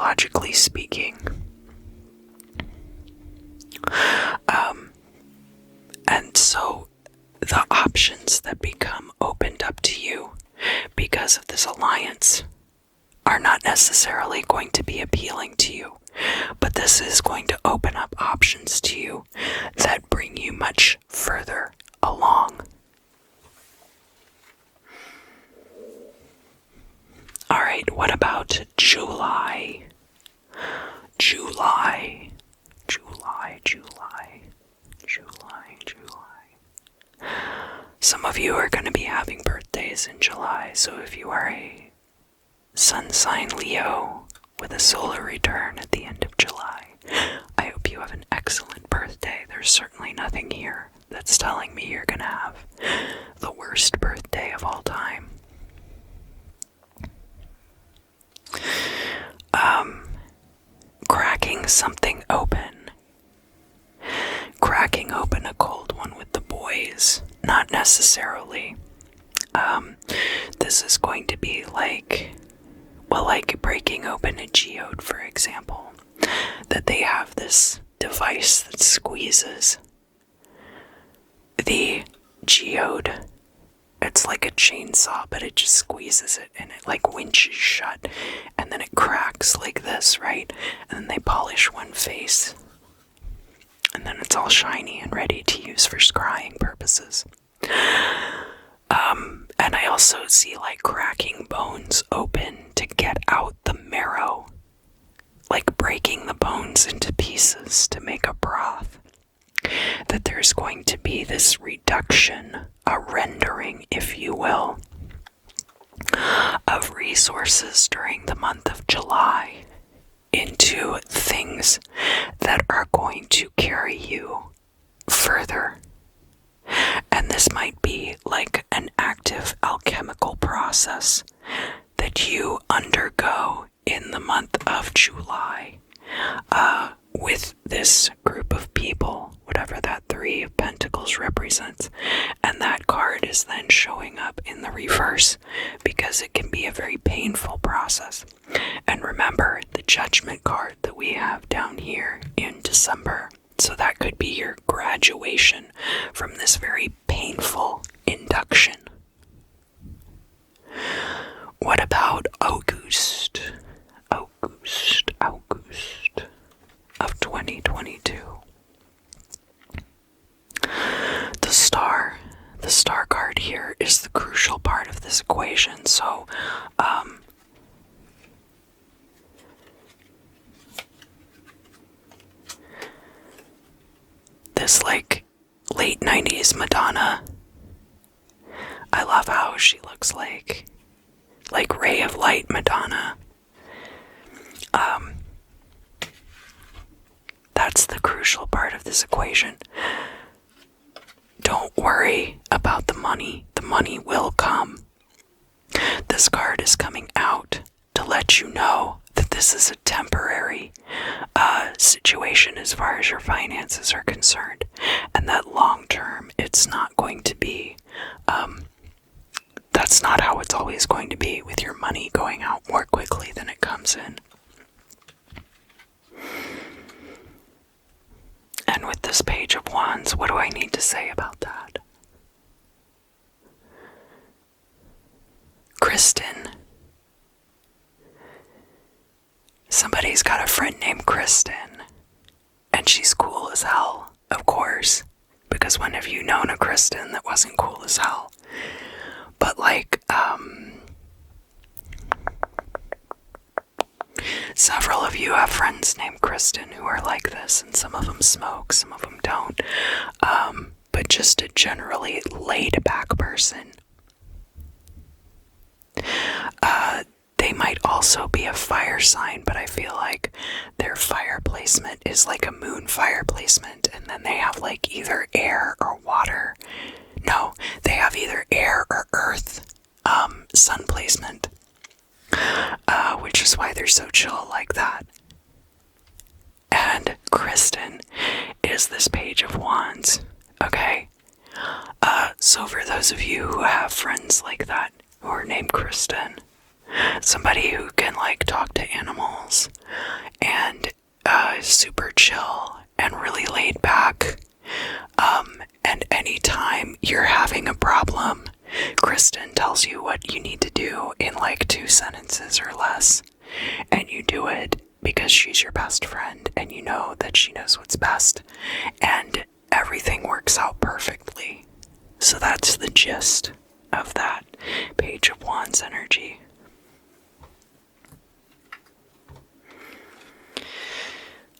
astrologically speaking. And so the options that become opened up to you because of this alliance are not necessarily going to be appealing to you, but this is going to open up options to you that bring you much further along. Alright, what about July? July. Some of you are going to be having birthdays in July, so if you are a sun sign Leo with a solar return at the end of July, I hope you have an excellent birthday. There's certainly nothing here that's telling me you're going to have the worst birthday of all time. Cracking something open. Cracking open a cold one with the boys. Not necessarily. This is going to be like breaking open a geode, for example. That they have this device that squeezes the geode. It's like a chainsaw, but it just squeezes it and it like winches shut, and then it cracks like this, right? And then they polish one face, and then it's all shiny and ready to use for scrying purposes. And I also see like cracking bones open to get out the marrow, like breaking the bones into pieces to make a broth. That there's going to be this reduction, a rendering, if you will, of resources during the month of July into things that are going to carry you further. And this might be like an active alchemical process that you undergo in the month of July with this group of people, whatever that Three of Pentacles represents. And that card is then showing up in the reverse because it can be a very painful process. And remember the Judgment card that we have down here in December. So that could be your graduation from this very painful induction. What about August of 2022? The star card here is the crucial part of this equation. So, this like late 90s Madonna, I love how she looks like ray of light Madonna. That's the crucial part of this equation. Don't worry about the money. The money will come. This card is coming out to let you know that this is a temporary situation as far as your finances are concerned, and that long term it's not going to be, that's not how it's always going to be, with your money going out more quickly than it comes in. And with this Page of Wands, what do I need to say about that? Kristen. Somebody's got a friend named Kristen, and she's cool as hell, of course, because when have you known a Kristen that wasn't cool as hell? But like, several of you have friends named Kristen who are like this, and some of them smoke, some of them don't, but just a generally laid back person. They might also be a fire sign, but I feel like their fire placement is like a moon fire placement, and then they have like either air or water. No, they have either air or earth sun placement, which is why they're so chill like that. And Kristen is this Page of Wands, okay? So for those of you who have friends like that, who are named Kristen, Somebody who can like talk to animals and is super chill and really laid back. And anytime you're having a problem, Kristen tells you what you need to do in like 2 sentences or less. And you do it because she's your best friend and you know that she knows what's best. And everything works out perfectly. So that's the gist of that Page of Wands energy.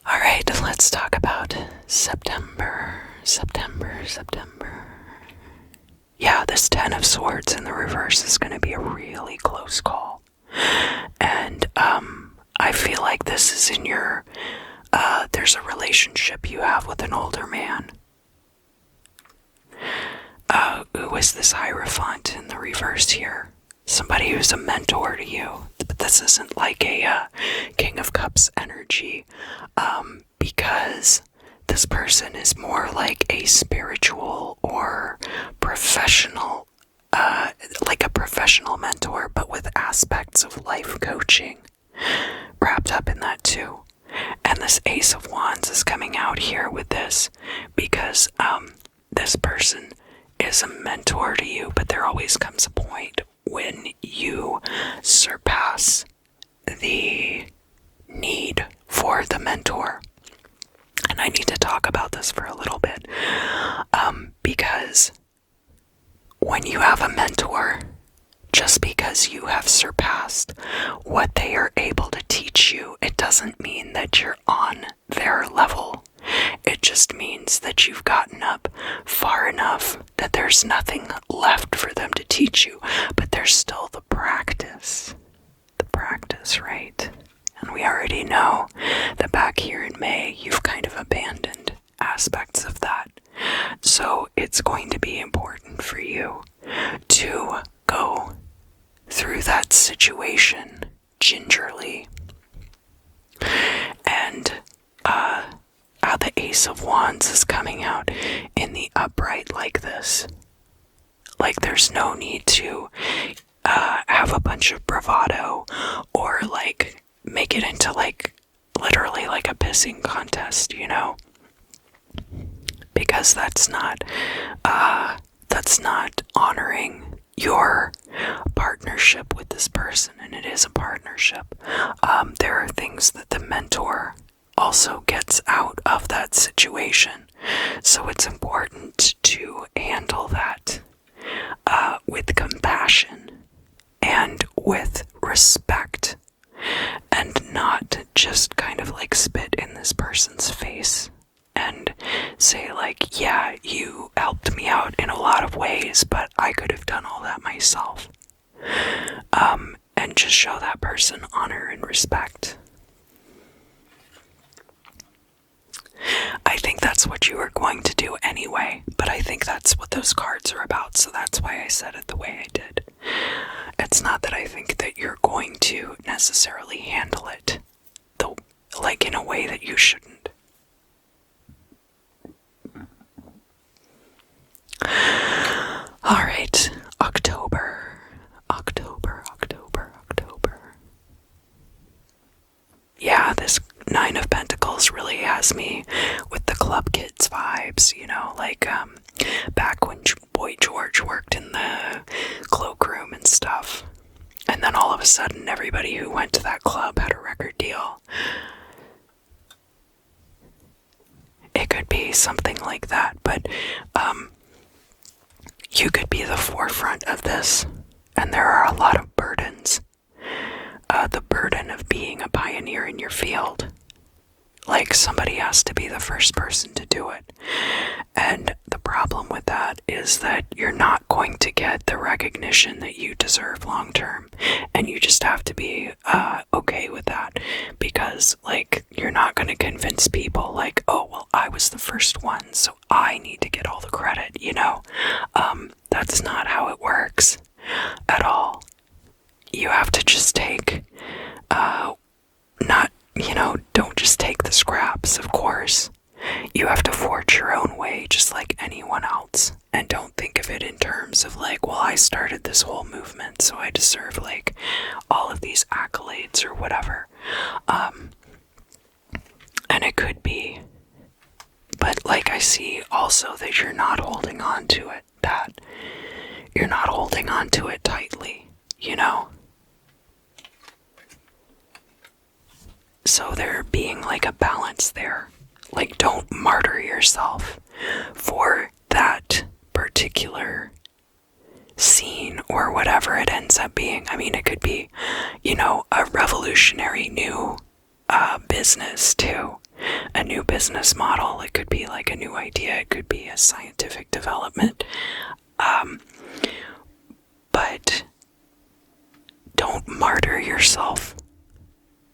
Alright, let's talk about September. Yeah, this 10 of Swords in the reverse is going to be a really close call. And I feel like this is in your, there's a relationship you have with an older man. Who is this Hierophant in the reverse here? Somebody who's a mentor to you. But this isn't like a King of Cups energy, because this person is more like a spiritual or professional, like a professional mentor, but with aspects of life coaching wrapped up in that too. And this Ace of Wands is coming out here with this because this person is a mentor to you, but there always comes a point when you surpass the need for the mentor. And I need to talk about this for a little bit, because when you have a mentor, just because you have surpassed what they are able to teach you, it doesn't mean that you're on their level. It just means that you've gotten up far enough that there's nothing left for them to teach you, but there's still the practice. The practice, right? And we already know that back here in May, you've kind of abandoned aspects of that. So it's going to be important for you to go through that situation gingerly. And how the Ace of Wands is coming out in the upright like this. Like there's no need to have a bunch of bravado or like make it into like literally like a pissing contest, you know? Because that's not honoring your partnership with this person, and it is a partnership. There are things that the mentor also gets out of that situation, so it's important to handle that with compassion and with respect, and not just kind of like spit in this person's face and say like, yeah, you helped me out in a lot of ways, but I could have done all that myself. And just show that person honor and respect. I think that's what you are going to do anyway, but I think that's what those cards are about, so that's why I said it the way I did. It's not that I think that you're going to necessarily handle it, though, like in a way that you shouldn't. Alright, October. Yeah, this 9 of Pentacles really has me with the Club Kids vibes, you know, like back when Boy George worked in the cloakroom and stuff. And then all of a sudden everybody who went to that club had a record deal. It could be something like that, but you could be the forefront of this, and there are a lot of burdens. The burden of being a pioneer in your field. Like somebody has to be the first person to do it. And the problem with that is that you're not going to get the recognition that you deserve long term. And you just have to be okay with that. Because like you're not going to convince people like, oh, well, I was the first one, so I need to get all the credit, you know? That's not how it works at all. You have to just take, don't just take the scraps, of course. You have to forge your own way just like anyone else. And don't think of it in terms of like, well, I started this whole movement, so I deserve like all be. But like I see also that you're not holding on to it, that you're not holding on to it tightly, you know? So there being like a balance there. Like, don't martyr yourself for that particular scene or whatever it ends up being. I mean, it could be, you know, a revolutionary new business too. A new business model. It could be like a new idea. It could be a scientific development. But don't martyr yourself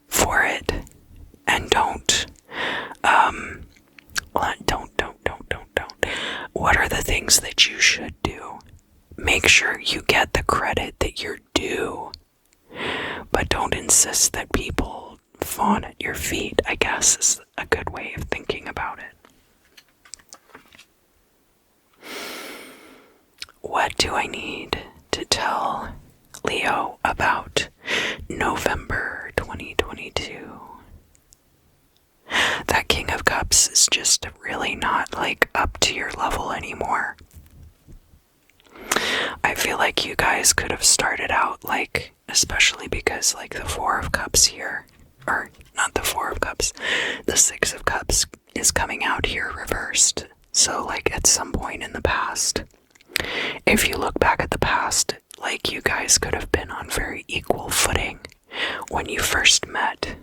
for it. And don't. What are the things that you should do? Make sure you get the credit that you're due. But don't insist that people fawn at your feet, I guess, is a good way of thinking about it. What do I need to tell Leo about November 2022? That King of Cups is just really not like up to your level anymore. I feel like you guys could have started out like, especially because like the Four of Cups here, or not the Four of Cups, the Six of Cups is coming out here reversed. So like at some point in the past, if you look back at the past, like you guys could have been on very equal footing when you first met.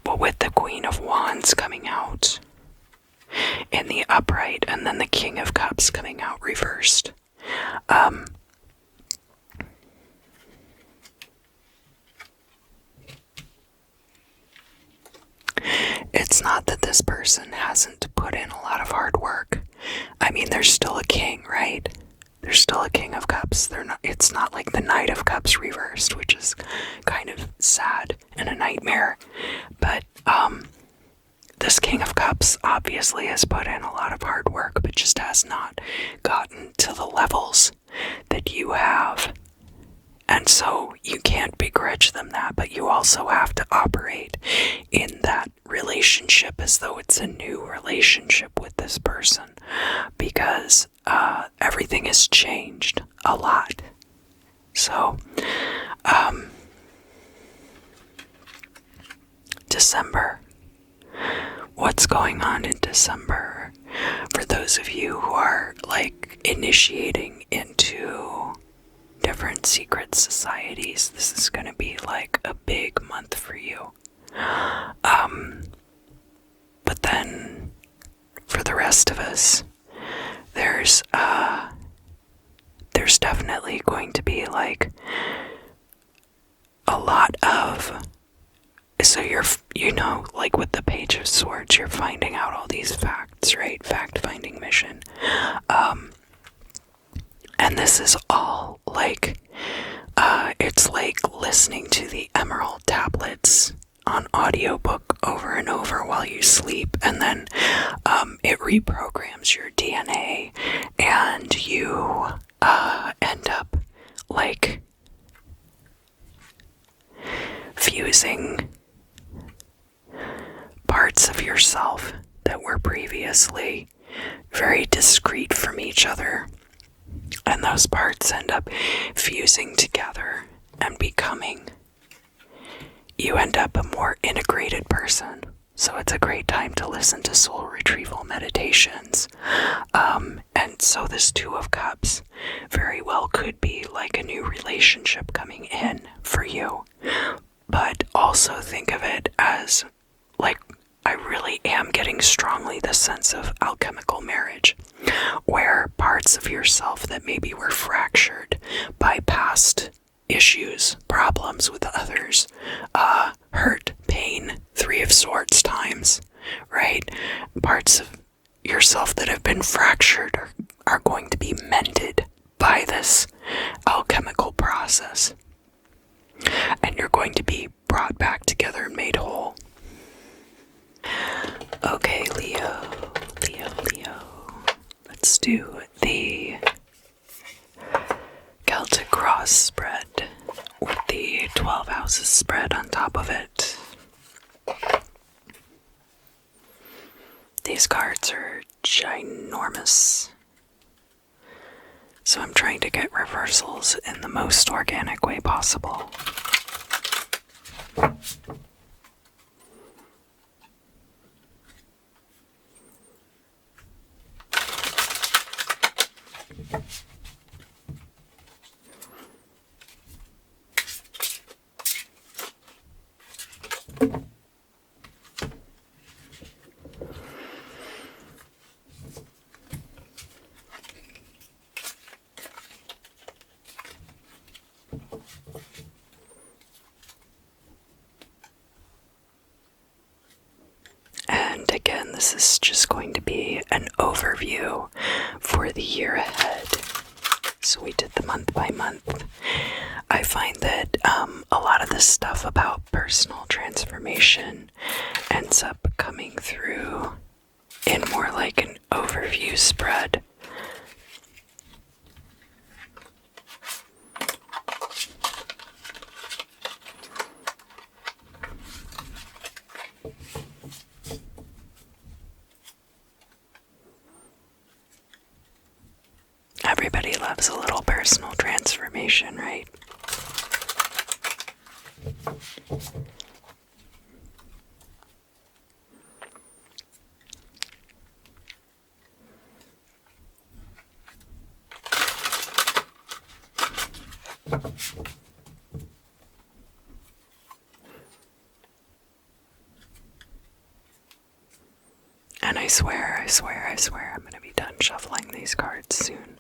But with the Queen of Wands coming out in the upright and then the King of Cups coming out reversed, it's not that this person hasn't put in a lot of hard work. I mean, there's still a king, right? There's still a King of Cups. It's not like the Knight of Cups reversed, which is kind of sad and a nightmare. But this King of Cups obviously has put in a lot of hard work, but just has not gotten to the levels that you have. And so you can't begrudge them that, but you also have to operate in that relationship as though it's a new relationship with this person, because everything has changed a lot. So, December. What's going on in December? For those of you who are like initiating into different secret societies, this is going to be like a big month for you. But then for the rest of us, there's definitely going to be like a lot of, so you know, like with the Page of Swords, you're finding out all these facts, right? Fact-finding mission. And this is all like, it's like listening to the Emerald Tablets on audiobook over and over while you sleep, and then it reprograms your DNA, and you end up like fusing parts of yourself that were previously very discrete from each other, and those parts end up fusing together and becoming, you end up a more integrated person. So it's a great time to listen to soul retrieval meditations. And so this Two of Cups very well could be like a new relationship coming in for you. But also think of it as like, I really am getting strongly the sense of alchemical marriage, where parts of yourself that maybe were fractured by past issues, problems with others, hurt, pain, Three of Swords times, right? Parts of yourself that have been fractured are going to be mended by this alchemical process. And you're going to be brought back together and made whole. Okay, Leo. Let's do the Celtic Cross spread with the 12 houses spread on top of it. these cards are ginormous. So I'm trying to get reversals in the most organic way possible. And again, this is just going to be an overview for the year ahead. So we did the month by month. I find that a lot of this stuff about personal transformation ends up coming through in more like an overview spread. Everybody loves a little personal transformation, right? And I swear, I'm gonna be done shuffling these cards soon.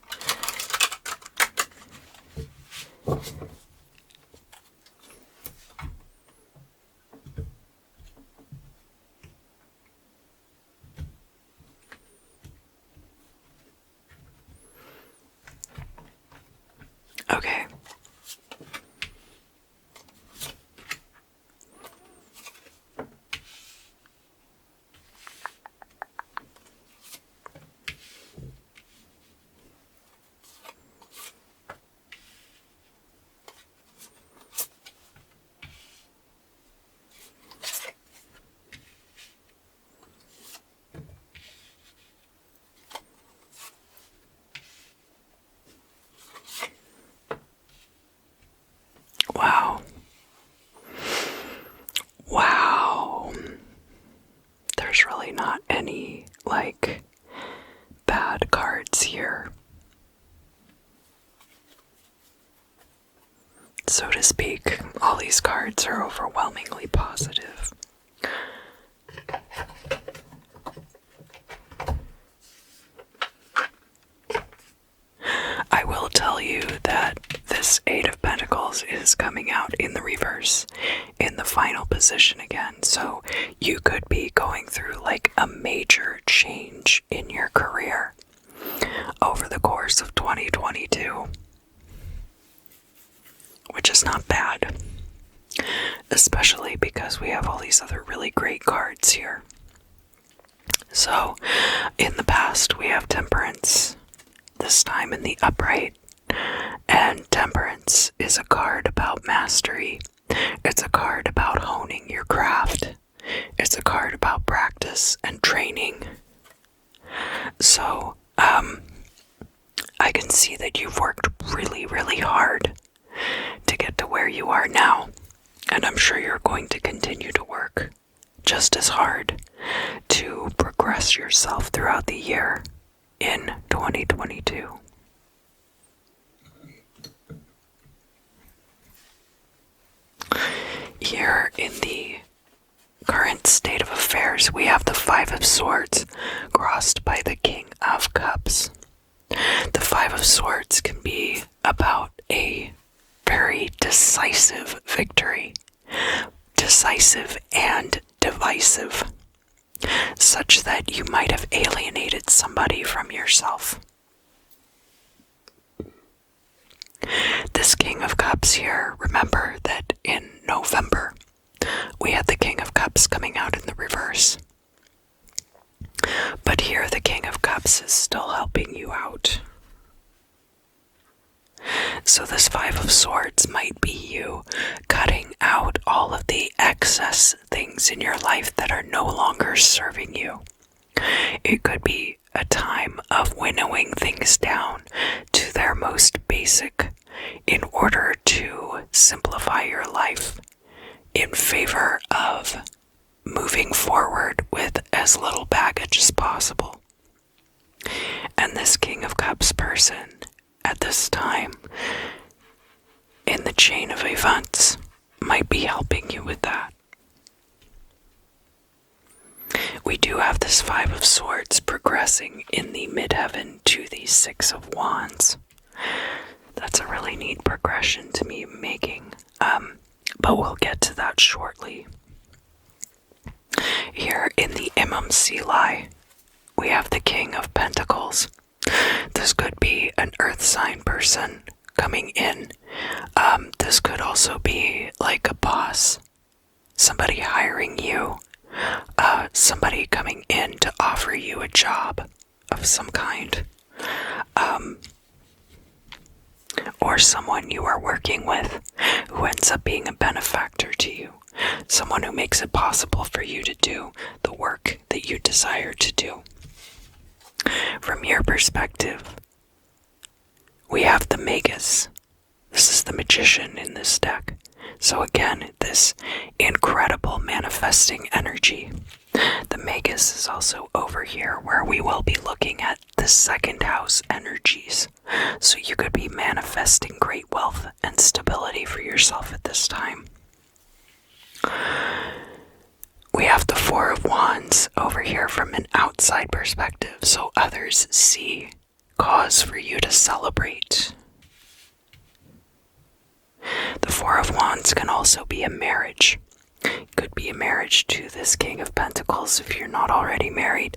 Okay. Wow. There's really not any, like, bad cards here, so to speak. All these cards are overwhelmingly positive. I will tell you that this Eight of Pentacles is coming out in the reverse, in the final position again, so you could be going through like a major change in your career over the course of 2022, which is not bad, especially because we have all these other really great cards here. So, in the past we have Temperance, this time in the upright, and Temperance is a card about mastery. It's a card about honing your craft. It's a card about practice and training. So, I can see that you've worked really, really hard to get to where you are now, and I'm sure you're going to continue to work just as hard to progress yourself throughout the year in 2022. Here in the current state of affairs, we have the Five of Swords crossed by the King of Cups. The Five of Swords can be about a very decisive victory. Decisive and divisive. Such that you might have alienated somebody from yourself. This King of Cups here, remember that in November, we had the King of Cups coming out in the reverse. But here the King of Cups is still helping you out. So this Five of Swords might be you cutting out all of the excess things in your life that are no longer serving you. It could be a time of winnowing things down to their most basic in order to simplify your life in favor of moving forward with as little baggage as possible. And this King of Cups person at this time in the chain of events might be helping you with that. We do have this Five of Swords progressing in the midheaven to the Six of Wands. That's a really neat progression to me making, but we'll get to that shortly. Here in the Imam we have the King of Pentacles. This could be an earth sign person coming in. This could also be like a boss, somebody hiring you, somebody coming in to offer you a job of some kind, or someone you are working with who ends up being a benefactor to you, someone who makes it possible for you to do the work that you desire to do. From your perspective, we have the Magus. This is the magician in this deck. So again, this incredible manifesting energy. The Magus is also over here where we will be looking at the second house energies. So you could be manifesting great wealth and stability for yourself at this time. We have the Four of Wands over here from an outside perspective, so others see cause for you to celebrate. The Four of Wands can also be a marriage. It could be a marriage to this King of Pentacles if you're not already married.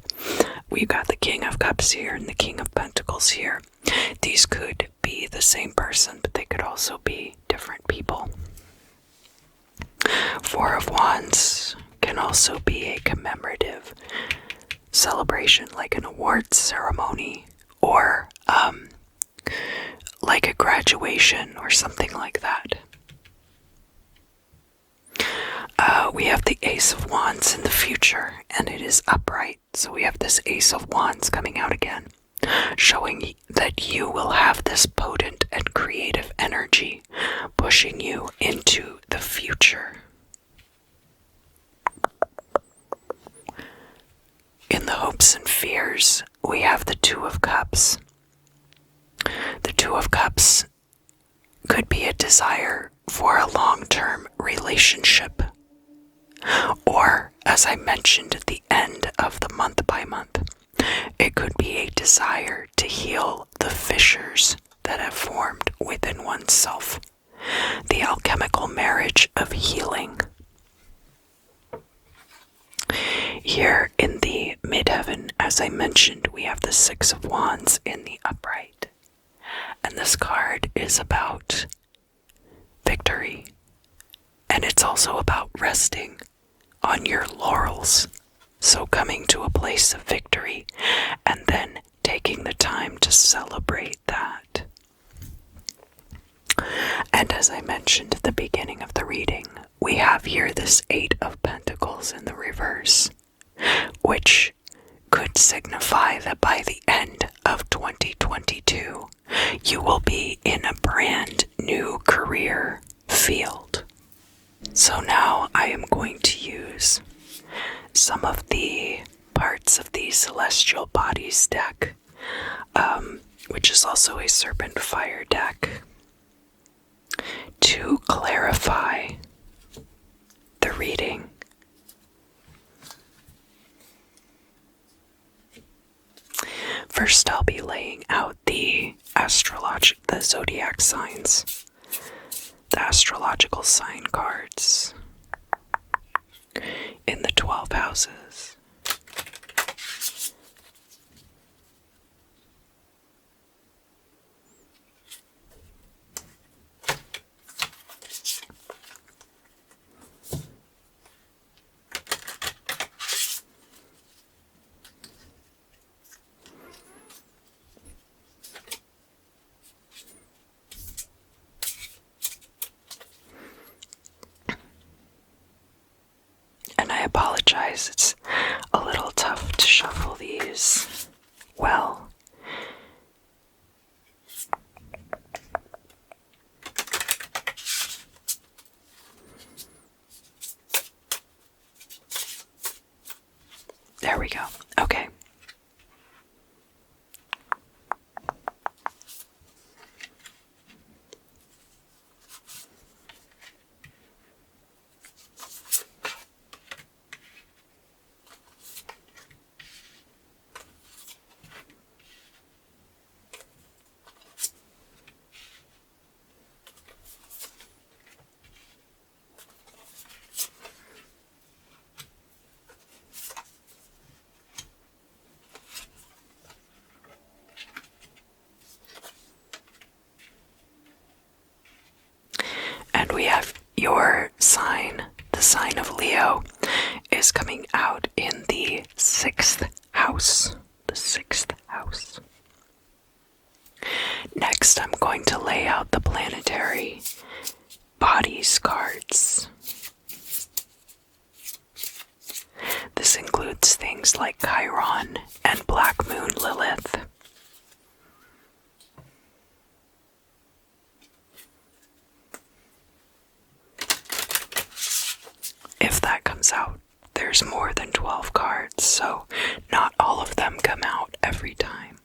We've got the King of Cups here and the King of Pentacles here. These could be the same person, but they could also be different people. Four of Wands can also be a commemorative celebration, like an awards ceremony, or like a graduation or something like that. We have the Ace of Wands in the future, and it is upright. So we have this Ace of Wands coming out again, showing that you will have this potent and creative energy pushing you into the future. In the hopes and fears, we have the Two of Cups. The Two of Cups could be a desire for a long-term relationship, or, as I mentioned at the end of the month by month, it could be a desire to heal the fissures that have formed within oneself. The alchemical marriage of healing. Here in the midheaven, as I mentioned, we have the Six of Wands in the upright. And this card is about victory. And it's also about resting on your laurels. So coming to a place of victory and then taking the time to celebrate that. And as I mentioned at the beginning of the reading, we have here this Eight of Pentacles in the reverse, which could signify that by the end of 2022, you will be in a brand new career field. So now I am going to use some of the parts of the Celestial Bodies deck, which is also a Serpent Fire deck, to clarify the reading. First, I'll be laying out the zodiac signs, the astrological sign cards in the 12 houses. I apologize, it's a little tough to shuffle these well. There we go. Okay. And we have your sign, the sign of Leo, is coming out in the 6th house. The 6th house. Next, I'm going to lay out the planetary bodies cards. This includes things like Chiron and Black Moon Lilith. If that comes out, there's more than 12 cards, so not all of them come out every time.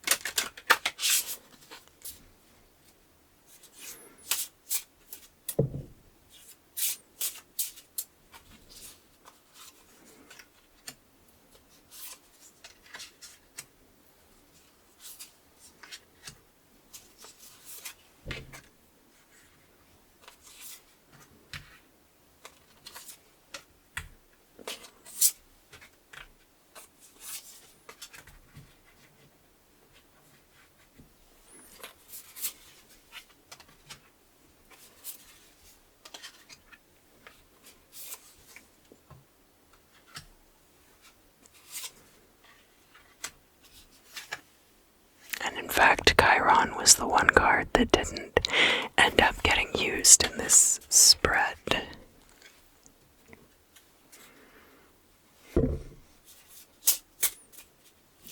In fact, Chiron was the one card that didn't end up getting used in this spread.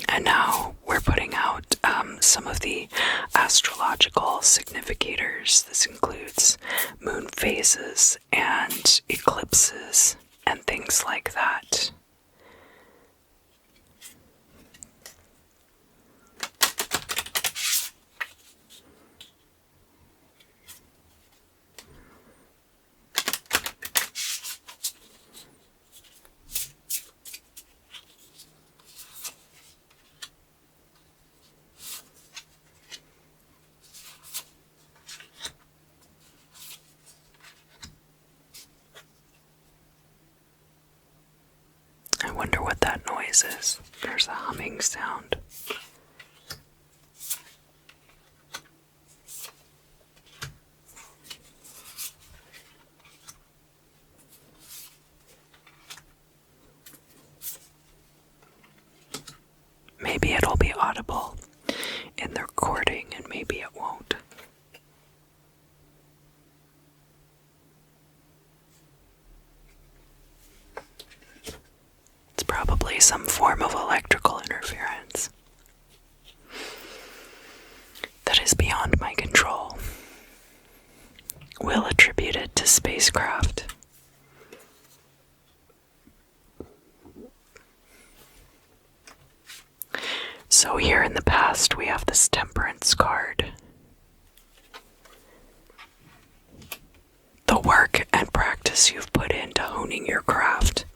And now we're putting out some of the astrological significators. This includes moon phases and eclipses and things like that. I wonder what that noise is. There's a humming sound. Maybe it'll be audible in the recording, and maybe it won't. It's probably some form of electrical interference that is beyond my control. We'll attribute it to spacecraft. So here in the past, we have this Temperance card. The work and practice you've put into honing your craft.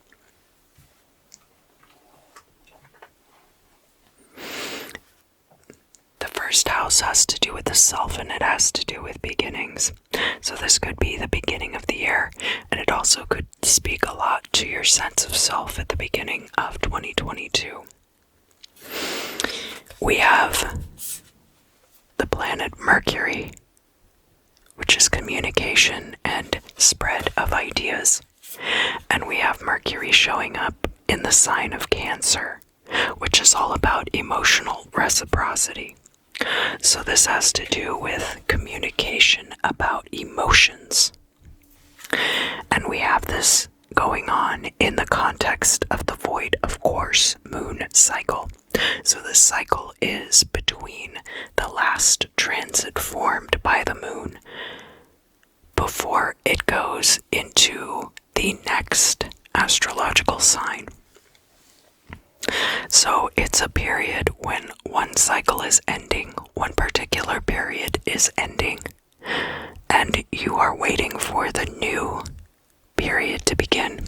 The first house has to do with the self, and it has to do with beginnings. So this could be the beginning of the year, and it also could speak a lot to your sense of self at the beginning of 2022. We have the planet Mercury, which is communication and spread of ideas. And we have Mercury showing up in the sign of Cancer, which is all about emotional reciprocity. So this has to do with communication about emotions. And we have this going on in the context of the void devoid of course moon cycle. So the cycle is between the last transit formed by the moon before it goes into the next astrological sign. So it's a period when one cycle is ending, one particular period is ending, and you are waiting for the new period to begin.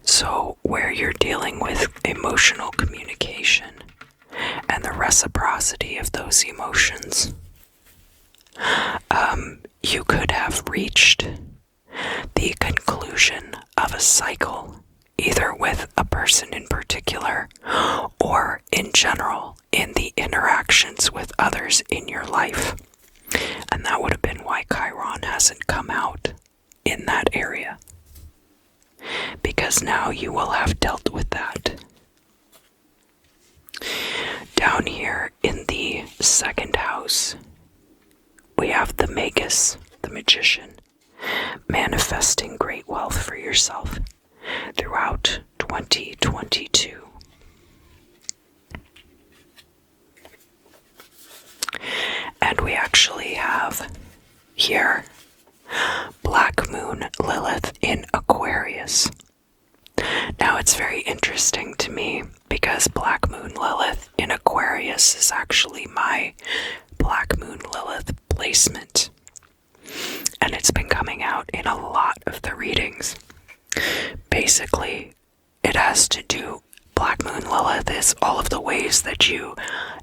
So where you're dealing with emotional communication and the reciprocity of those emotions, you could have reached the conclusion of a cycle, either with a person in particular or in general in the interactions with others in your life. And that would have been why Chiron hasn't come out in that area, because now you will have dealt with that. Down here in the second house, we have the Magus, the magician, manifesting great wealth for yourself throughout 2022. And we actually have here Black Moon Lilith in Aquarius. Now it's very interesting to me because Black Moon Lilith in Aquarius is actually my Black Moon Lilith placement. And it's been coming out in a lot of the readings. Basically, it has to do, Black Moon Lilith is all of the ways that you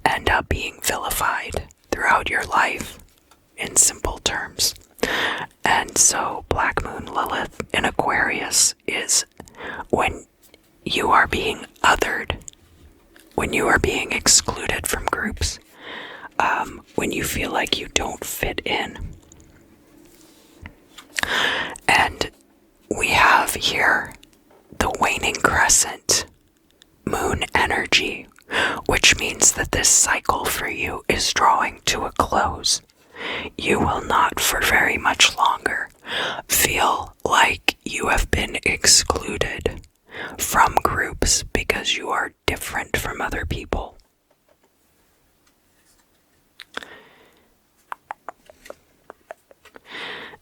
end up being vilified throughout your life, in simple terms. And so Black Moon Lilith in Aquarius is when you are being othered, when you are being excluded from groups, when you feel like you don't fit in. And we have here the waning crescent moon energy, which means that this cycle for you is drawing to a close. You will not for very much longer feel like you have been excluded from groups because you are different from other people.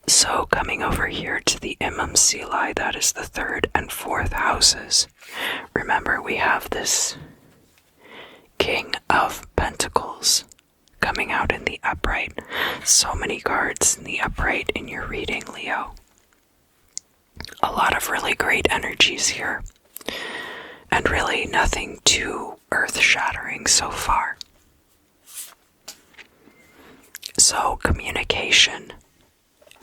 So coming over here to the MMCLI, that is the 3rd and 4th houses. Remember, we have this King of Pentacles coming out in the upright. So many cards in the upright in your reading, Leo. A lot of really great energies here. And really nothing too earth-shattering so far. So communication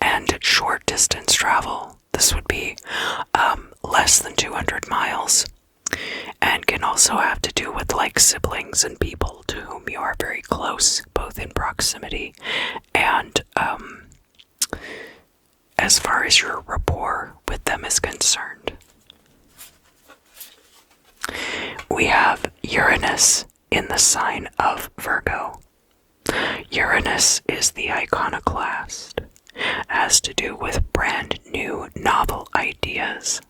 and short distance travel. This would be less than 200 miles. And can also have to do with like siblings and people to whom you are very close, both in proximity and as far as your rapport with them is concerned. We have Uranus in the sign of Virgo. Uranus is the iconoclast. It has to do with brand new novel ideas,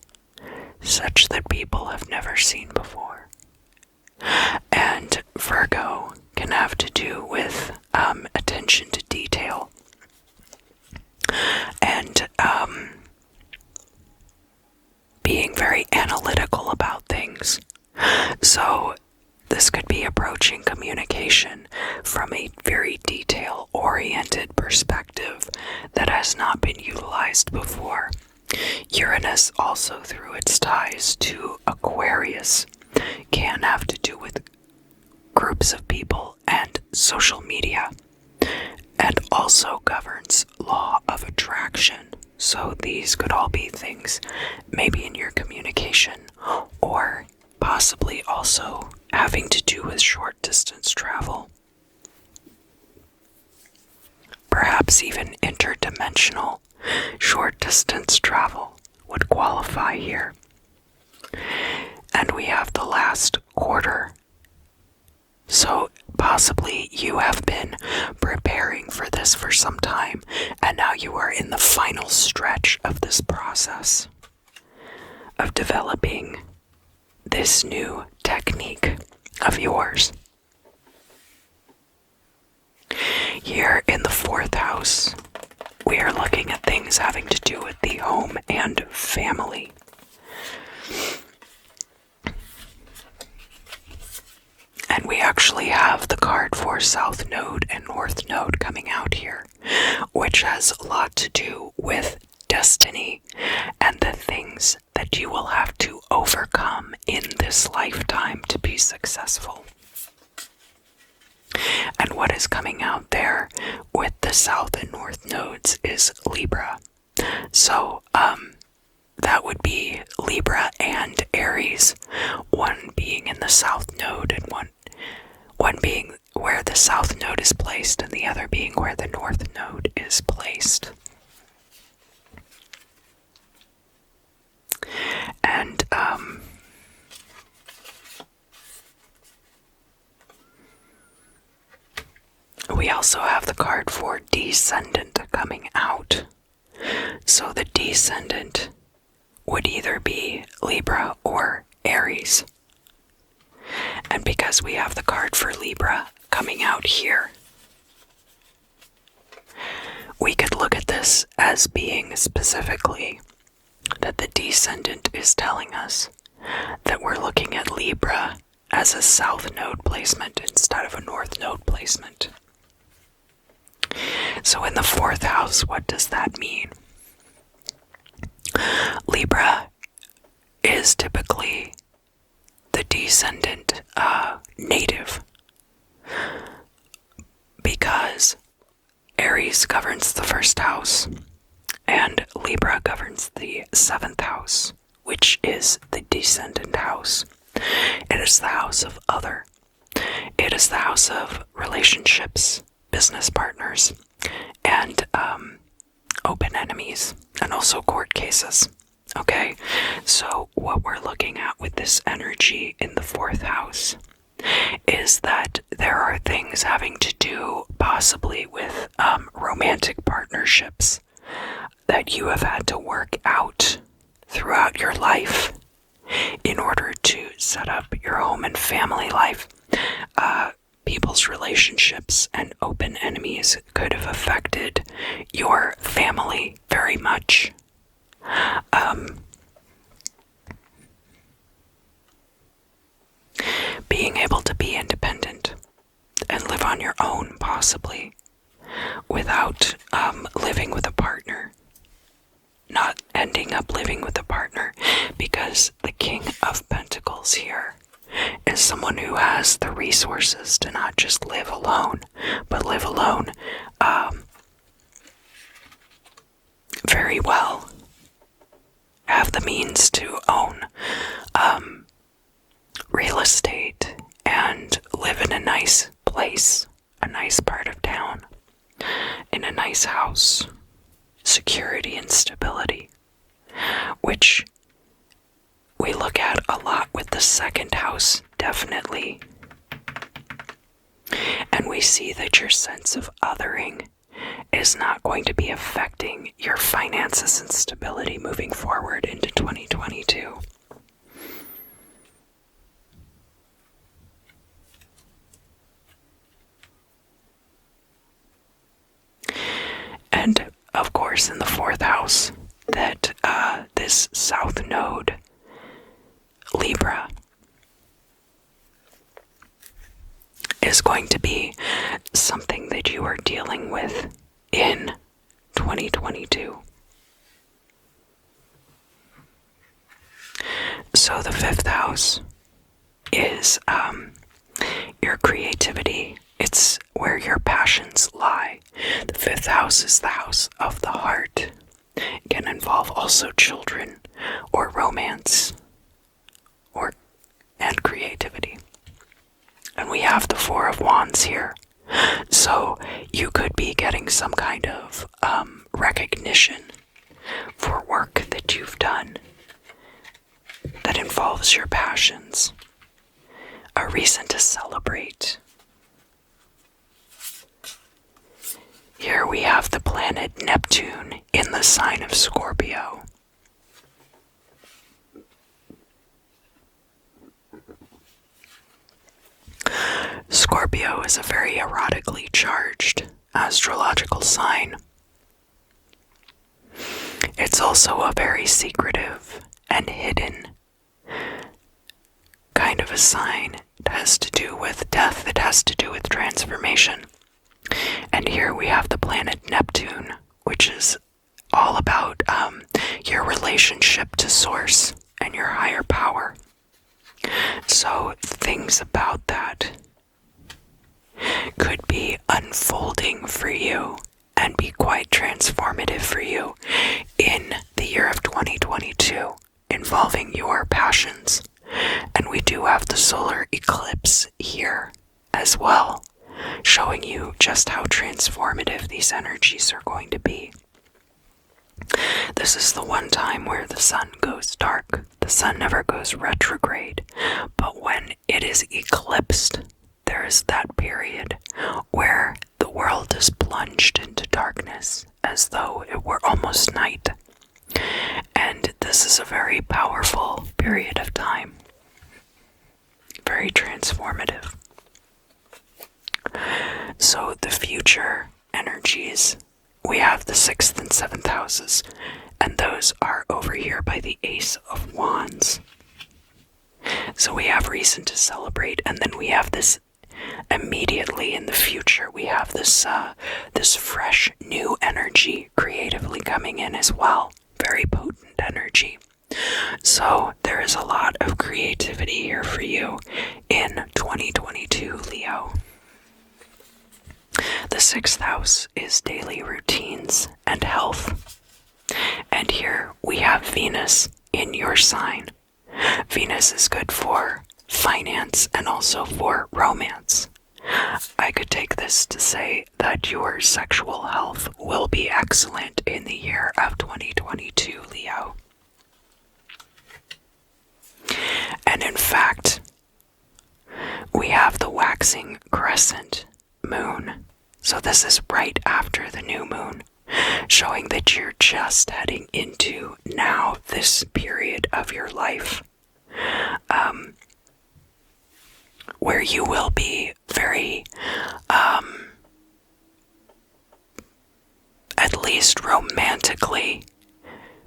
such that people have never seen before. And Virgo can have to do with attention to detail and being very analytical about things. So this could be approaching communication from a very detail-oriented perspective that has not been utilized before. Uranus, also through its ties to Aquarius, can have to do with groups of people and social media, and also governs law of attraction. So these could all be things maybe in your communication, or possibly also having to do with short distance travel. Perhaps even interdimensional short distance travel would qualify here. And we have the last quarter. So possibly you have been preparing for this for some time, and now you are in the final stretch of this process. of developing this new technique of yours. Here in the 4th house, we are looking at things having to do with the home and family. And we actually have the card for South Node and North Node coming out here, which has a lot to do with destiny and the things that you will have to overcome in this lifetime to be successful. And what is coming out there with the South and North Nodes is Libra. So, that would be Libra and Aries, one being in the South Node and one being where the South Node is placed and the other being where the North Node is placed. And we also have the card for Descendant coming out. So the Descendant would either be Libra or Aries. And because we have the card for Libra coming out here, we could look at this as being specifically that the Descendant is telling us that we're looking at Libra as a South Node placement instead of a North Node placement. So in the 4th house, what does that mean? Libra is typically the Descendant native, because Aries governs the 1st house and Libra governs the 7th house, which is the Descendant house. It is the house of other. It is the house of relationships, business partners, and open enemies, and also court cases. Okay, so what we're looking at with this energy in the 4th house is that there are things having to do possibly with romantic partnerships that you have had to work out throughout your life in order to set up your home and family life. People's relationships and open enemies could have affected your family very much. Being able to be independent and live on your own, possibly, without living with a partner. Not ending up living with a partner, because the King of Pentacles here is someone who has the resources to not just live alone, but live alone very well. Have the means to own real estate and live in a nice place, a nice part of town, in a nice house, security and stability, which we look at a lot with the 2nd house, definitely. And we see that your sense of othering is not going to be affecting your finances and stability moving forward into 2022. And of course, in the 4th house, that this South Node, Libra, is going to be something that you are dealing with in 2022. So the 5th house is your creativity. It's where your passions lie. The 5th house is the house of the heart. It can involve also children or romance and creativity. And we have the 4 of Wands here. So you could be getting some kind of recognition for work that you've done that involves your passions. A reason to celebrate. Here we have the planet Neptune in the sign of Scorpio. Scorpio is a very erotically charged astrological sign. It's also a very secretive and hidden kind of a sign. It has to do with death, it has to do with transformation. And here we have the planet Neptune, which is all about your relationship to Source and your higher power. So things about that could be unfolding for you and be quite transformative for you in the year of 2022, involving your passions. And we do have the solar eclipse here as well, showing you just how transformative these energies are going to be. This is the one time where the sun goes dark. The sun never goes retrograde, but when it is eclipsed, there is that period where the world is plunged into darkness as though it were almost night. And this is a very powerful period of time. Very transformative. So the future energies, we have the 6th and 7th houses, and those are over here by the Ace of Wands. So we have reason to celebrate, and then we have this immediately in the future, we have this fresh new energy creatively coming in as well. Very potent energy. So there is a lot of creativity here for you in 2022, Leo. The 6th house is daily routines and health. And here we have Venus in your sign. Venus is good for finance and also for romance. I could take this to say that your sexual health will be excellent in the year of 2022, Leo. And in fact, we have the waxing crescent moon. So this is right after the new moon, showing that you're just heading into now this period of your life where you will be very at least romantically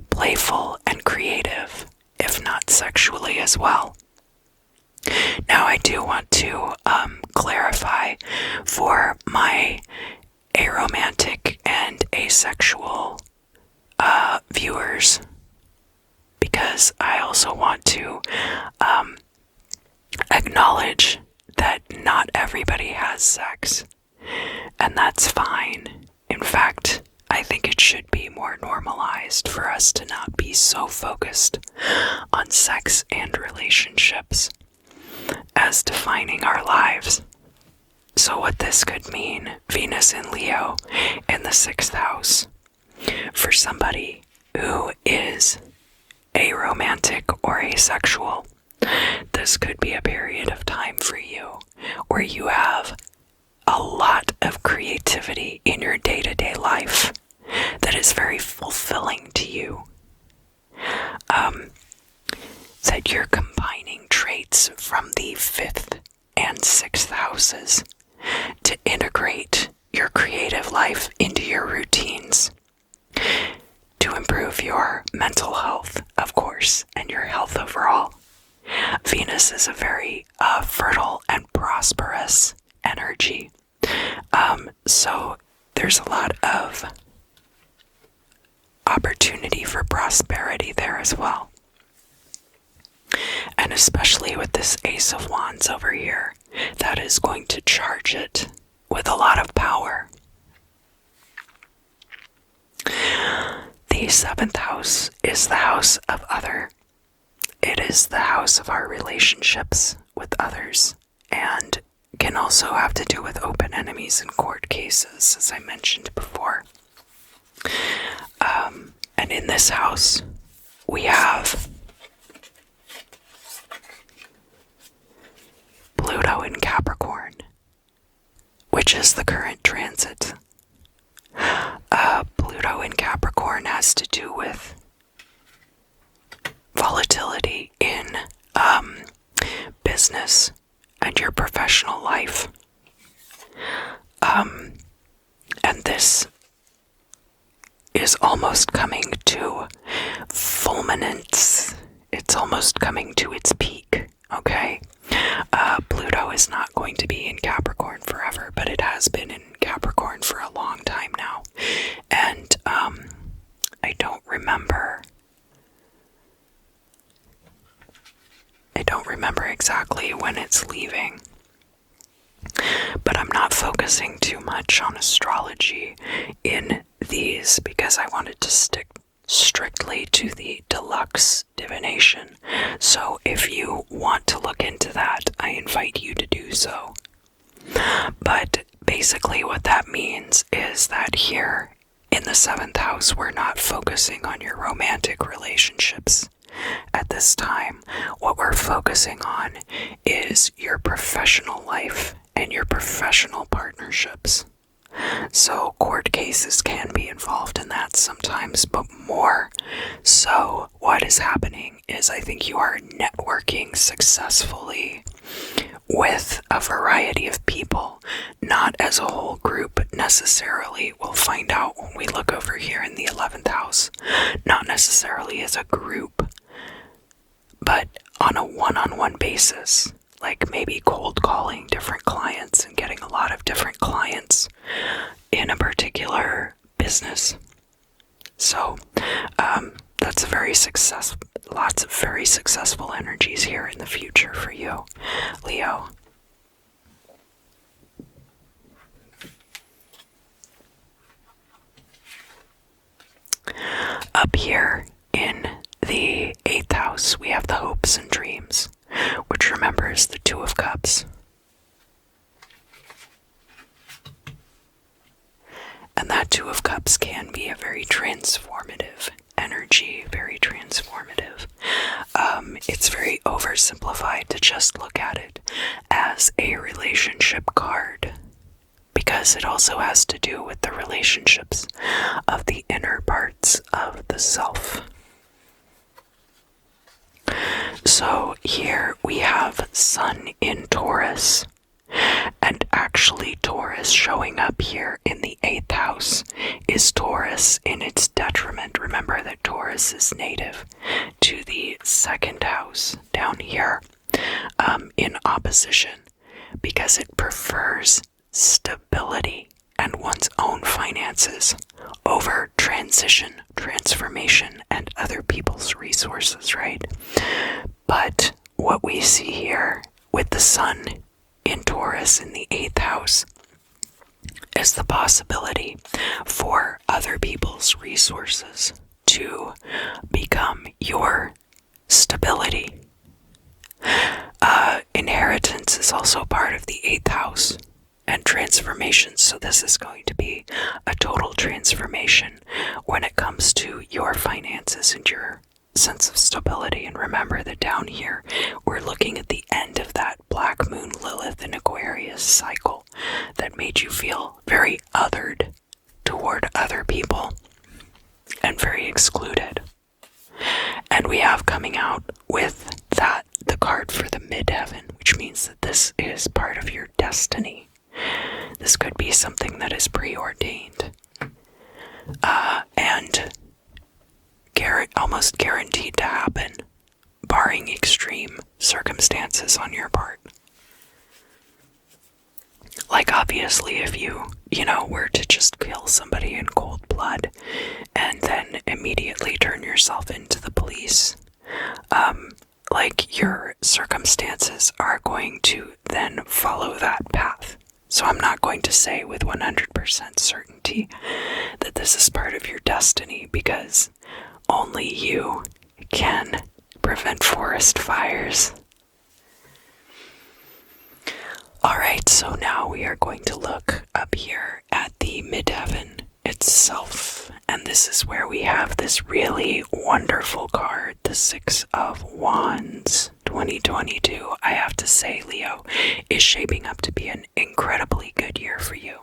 playful and creative, if not sexually as well. Now I do want to clarify for my aromantic and asexual viewers, because I also want to acknowledge that not everybody has sex, and that's fine. In fact, I think it should be more normalized for us to not be so focused on sex and relationships as defining our lives. So what this could mean, Venus in Leo in the 6th house, for somebody who is aromantic or asexual, this could be a period of time for you where you have a lot of creativity in your day-to-day life that is very fulfilling to you. That you're combining traits from the 5th and 6th houses to integrate your creative life into your routines to improve your mental health, of course, and your health overall. Venus is a very fertile and prosperous energy. So there's a lot of opportunity for prosperity there as well. And especially with this Ace of Wands over here, that is going to charge it with a lot of power. The 7th house is the house of other. It is the house of our relationships with others, and can also have to do with open enemies in court cases, as I mentioned before. And in this house, we have Pluto in Capricorn, which is the current transit. Pluto in Capricorn has to do with volatility in business, and your professional life. And this is almost coming to fulminance. It's almost coming to its peak, okay? Pluto is not going to be in Capricorn forever, but it has been in Capricorn for a long time now. And I don't remember exactly when it's leaving. But I'm not focusing too much on astrology in these because I wanted to stick strictly to the DELUXX divination. So if you want to look into that, I invite you to do so. But basically what that means is that here in the 7th house, we're not focusing on your romantic relationships. At this time, what we're focusing on is your professional life and your professional partnerships. So court cases can be involved in that sometimes, but more so what is happening is I think you are networking successfully with a variety of people, not as a whole group necessarily. We'll find out when we look over here in the 11th house. Not necessarily as a group, but on a one-on-one basis. Like maybe cold calling different clients and getting a lot of different clients in a particular business. So that's lots of very successful energies here in the future for you, Leo. Up here in the 8th house, we have the hopes and dreams, which remembers the 2 of Cups. And that 2 of Cups can be a very transformative energy, very transformative. It's very oversimplified to just look at it as a relationship card, because it also has to do with the relationships of the inner parts of the self. So here we have Sun in Taurus, and actually Taurus showing up here in the 8th house is Taurus in its detriment. Remember that Taurus is native to the 2nd house down here in opposition, because it prefers stability and one's own finances over transition, transformation, and other people's resources, right? But what we see here with the Sun in Taurus in the 8th house is the possibility for other people's resources to become your stability. Inheritance is also part of the 8th house, and transformation, so this is going to be a total transformation when it comes to your finances and your sense of stability. And remember that down here we're looking at the end of that Black Moon Lilith in Aquarius cycle that made you feel very othered toward other people and very excluded. And we have coming out with that the card for the midheaven, which means that this is part of your destiny. This could be something that is preordained and almost guaranteed to happen, barring extreme circumstances on your part. Like obviously if you were to just kill somebody in cold blood and then immediately turn yourself into the police, like your circumstances are going to then follow that path. So I'm not going to say with 100% certainty that this is part of your destiny, because only you can prevent forest fires. Alright, so now we are going to look up here at the midheaven itself, and this is where we have this really wonderful card, the 6 of Wands. 2022, I have to say, Leo, is shaping up to be an incredibly good year for you.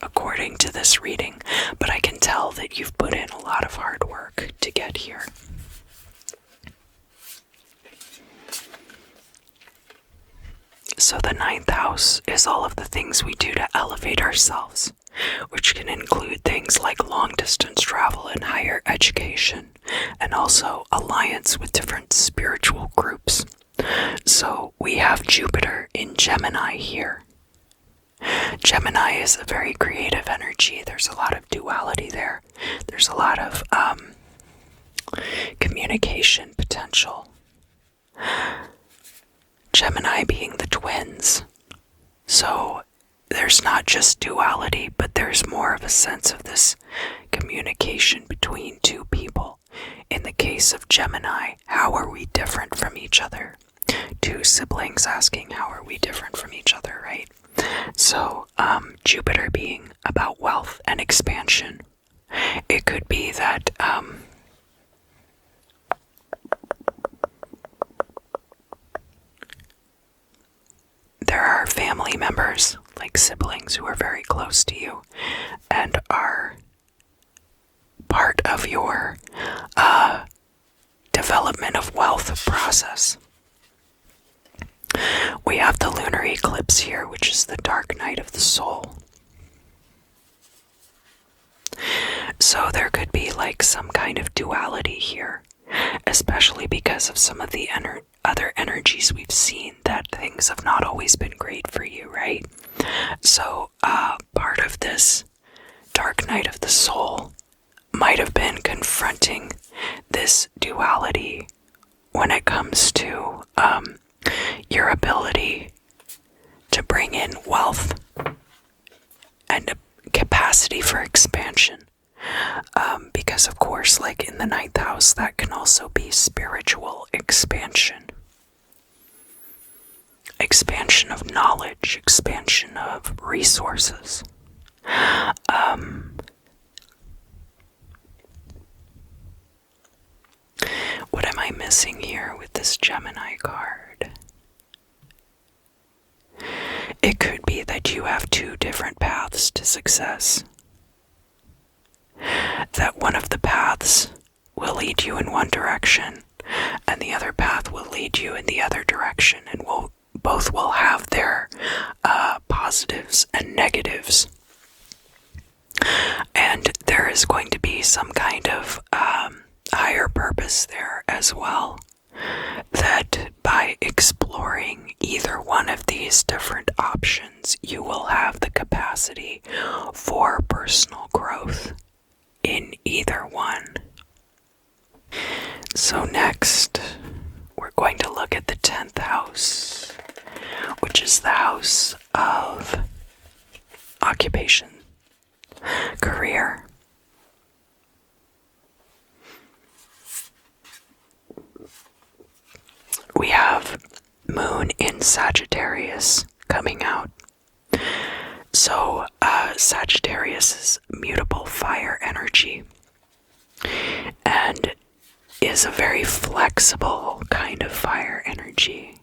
According to this reading, but I can tell that you've put in a lot of hard work to get here. So the ninth house is all of the things we do to elevate ourselves, which can include things like long distance travel and higher education, and also alliance with different spiritual groups. So we have Jupiter in Gemini here. Gemini is a very creative energy. There's a lot of duality there. There's a lot of communication potential. Gemini being the twins. So there's not just duality, but there's more of a sense of this communication between two people. In the case of Gemini, how are we different from each other? Two siblings asking how are we different from each other, right? So Jupiter being about wealth and expansion. It could be that there are family members, like siblings, who are very close to you and are part of your development of wealth process. We have the lunar eclipse here, which is the dark night of the soul. So there could be like some kind of duality here, especially because of some of the other energies we've seen, that things have not always been great for you, right? So part of this dark night of the soul might have been confronting this duality when it comes to your ability to bring in wealth and a capacity for expansion. Because of course, like in the ninth house, that can also be spiritual expansion. Expansion of knowledge, expansion of resources. What am I missing here with this Gemini card? It could be that you have two different paths to success. That one of the paths will lead you in one direction, and the other path will lead you in the other direction, and both will have their positives and negatives. And there is going to be some kind of higher purpose there as well, that by exploring either one of these different options, you will have the capacity for personal growth in either one. So next, we're going to look at the 10th house, which is the house of occupation, career. We have Moon in Sagittarius coming out. So Sagittarius is mutable fire energy and is a very flexible kind of fire energy.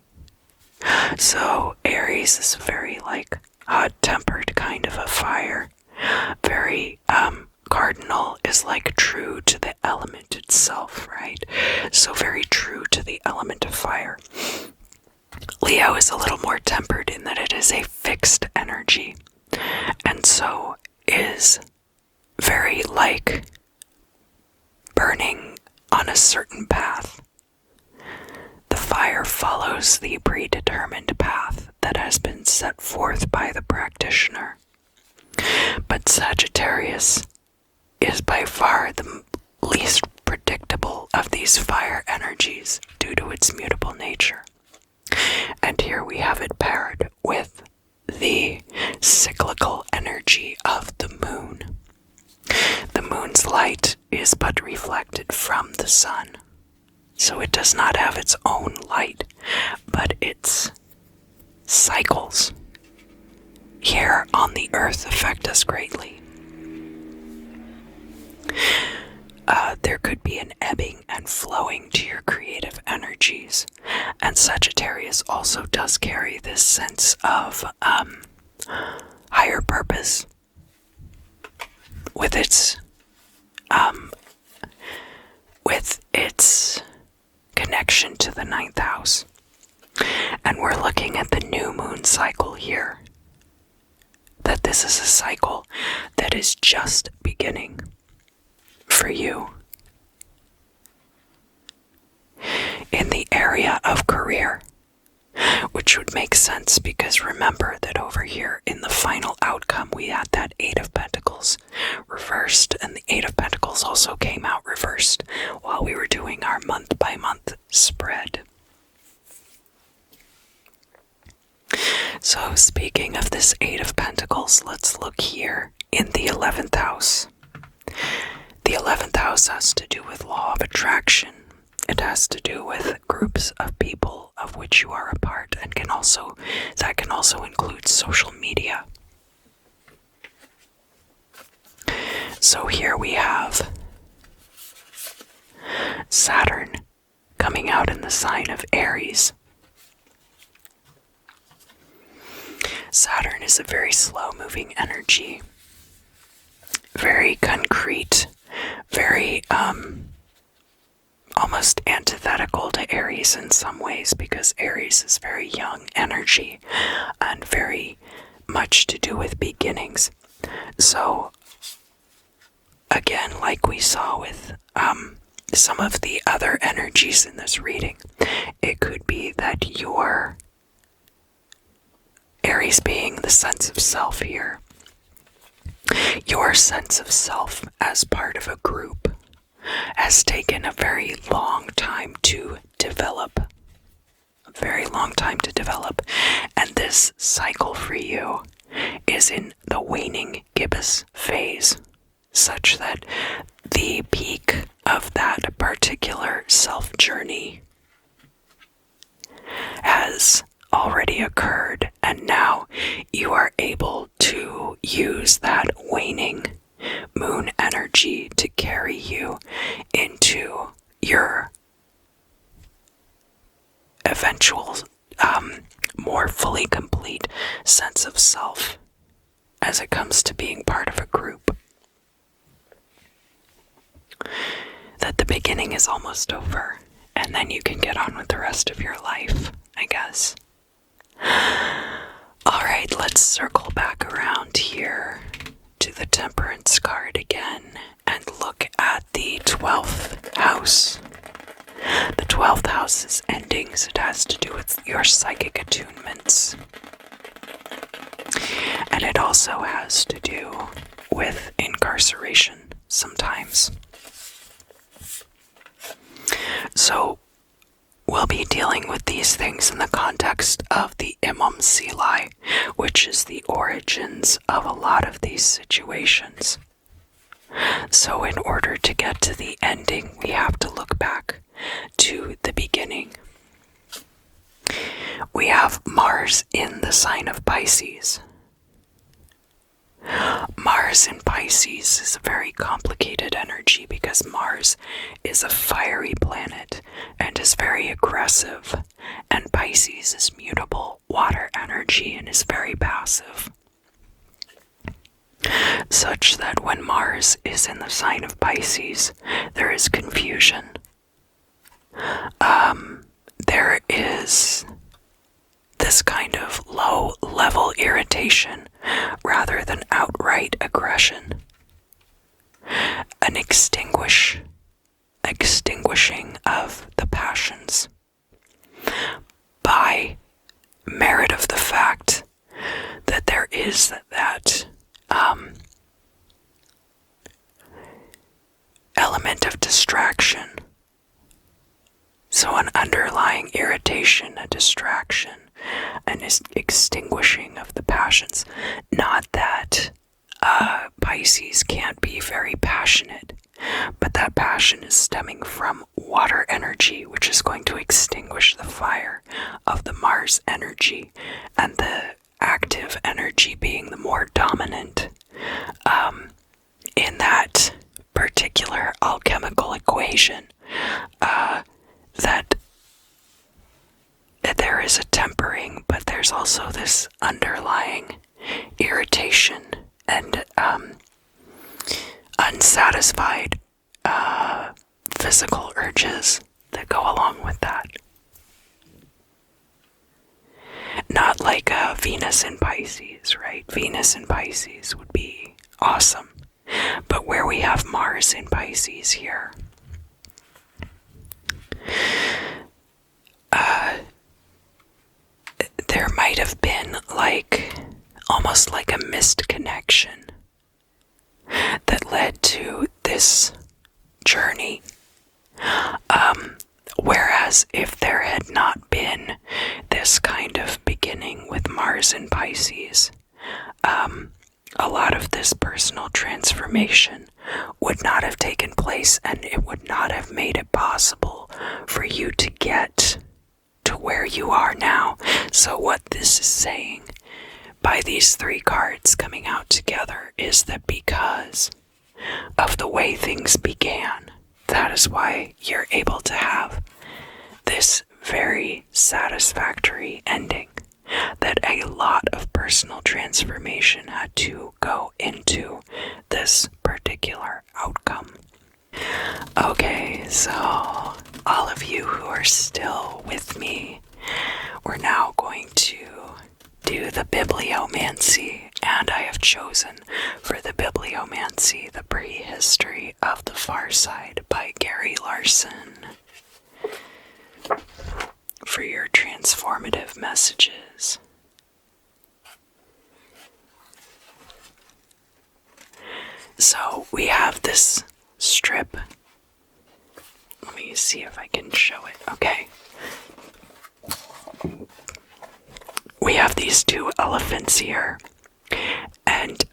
So Aries is very like hot-tempered kind of a fire. Very cardinal is like true to the element itself, right? So very true to the element of fire. Leo is a little more tempered in that it is a fixed energy, and so is very like burning on a certain path. The fire follows the predetermined path that has been set forth by the practitioner. But Sagittarius is by far the least predictable of these fire energies due to its mutable nature. And here we have it paired with the cyclical energy of the moon. The moon's light is but reflected from the sun, so it does not have its own light, but its cycles here on the earth affect us greatly. There could be an ebbing and flowing to your creative energies, and Sagittarius also does carry this sense of higher purpose with its connection to the ninth house. And we're looking looking at the new moon cycle here, that this is a cycle that is just beginning for you. In the area of career, which would make sense because remember that over here in the final outcome we had that Eight of Pentacles reversed, and the Eight of Pentacles also came out reversed while we were doing our month by month spread. So speaking of this Eight of Pentacles, let's look here in the 11th house. The 11th house has to do with law of attraction. It has to do with groups of people of which you are a part, and that can also include social media. So here we have Saturn coming out in the sign of Aries. Saturn is a very slow-moving energy, very concrete, very almost antithetical to Aries in some ways, because Aries is very young energy and very much to do with beginnings. So again, like we saw with some of the other energies in this reading, it could be that your Aries being the sense of self here, your sense of self as part of a group has taken a very long time to develop. And this cycle for you is in the waning gibbous phase, such that the peak of that particular self journey has already occurred, and now you are able to use that waning moon energy to carry you into your eventual more fully complete sense of self as it comes to being part of a group. That the beginning is almost over, and then you can get on with the rest of your life, I guess. Alright, let's circle back around here to the Temperance card again and look at the 12th house. The 12th house is endings. It has to do with your psychic attunements. And it also has to do with incarceration sometimes. So we'll be dealing with these things in the context of the Imam Silai, which is the origins of a lot of these situations. So in order to get to the ending, we have to look back to the beginning. We have Mars in the sign of Pisces. Mars in Pisces is a very complicated energy because Mars is a fiery planet and is very aggressive, and Pisces is mutable water energy and is very passive. Such that when Mars is in the sign of Pisces, there is confusion. There is this kind of low-level irritation rather than outright aggression. An extinguishing of the passions by merit of the fact that there is that element of distraction. So an underlying irritation, a distraction, an extinguishing of the passions. Not that Pisces can't be very passionate, but that passion is stemming from water energy, which is going to extinguish the fire of the Mars energy, and the active energy being the more dominant in that particular alchemical equation. That there is a tempering, but there's also this underlying irritation and unsatisfied physical urges that go along with that. like Venus in Pisces, right? Venus in Pisces would be awesome. But where we have Mars in Pisces here, there might have been almost like a missed connection that led to this journey. Whereas if there had not been this kind of beginning with Mars in Pisces, a lot of this personal transformation would not have taken place, and it would not have made it possible for you to get to where you are now. So what this is saying by these three cards coming out together is that because of the way things began, that is why you're able to have this very satisfactory ending. That a lot of personal transformation had to go into this particular outcome. Okay, so all of you who are still with me, we're now going to do the bibliomancy, and I have chosen for the bibliomancy the prehistory of the far side by Gary Larson for your transformative messages. So we have this strip. Let me see if I can show it. Okay. We have these two elephants here, and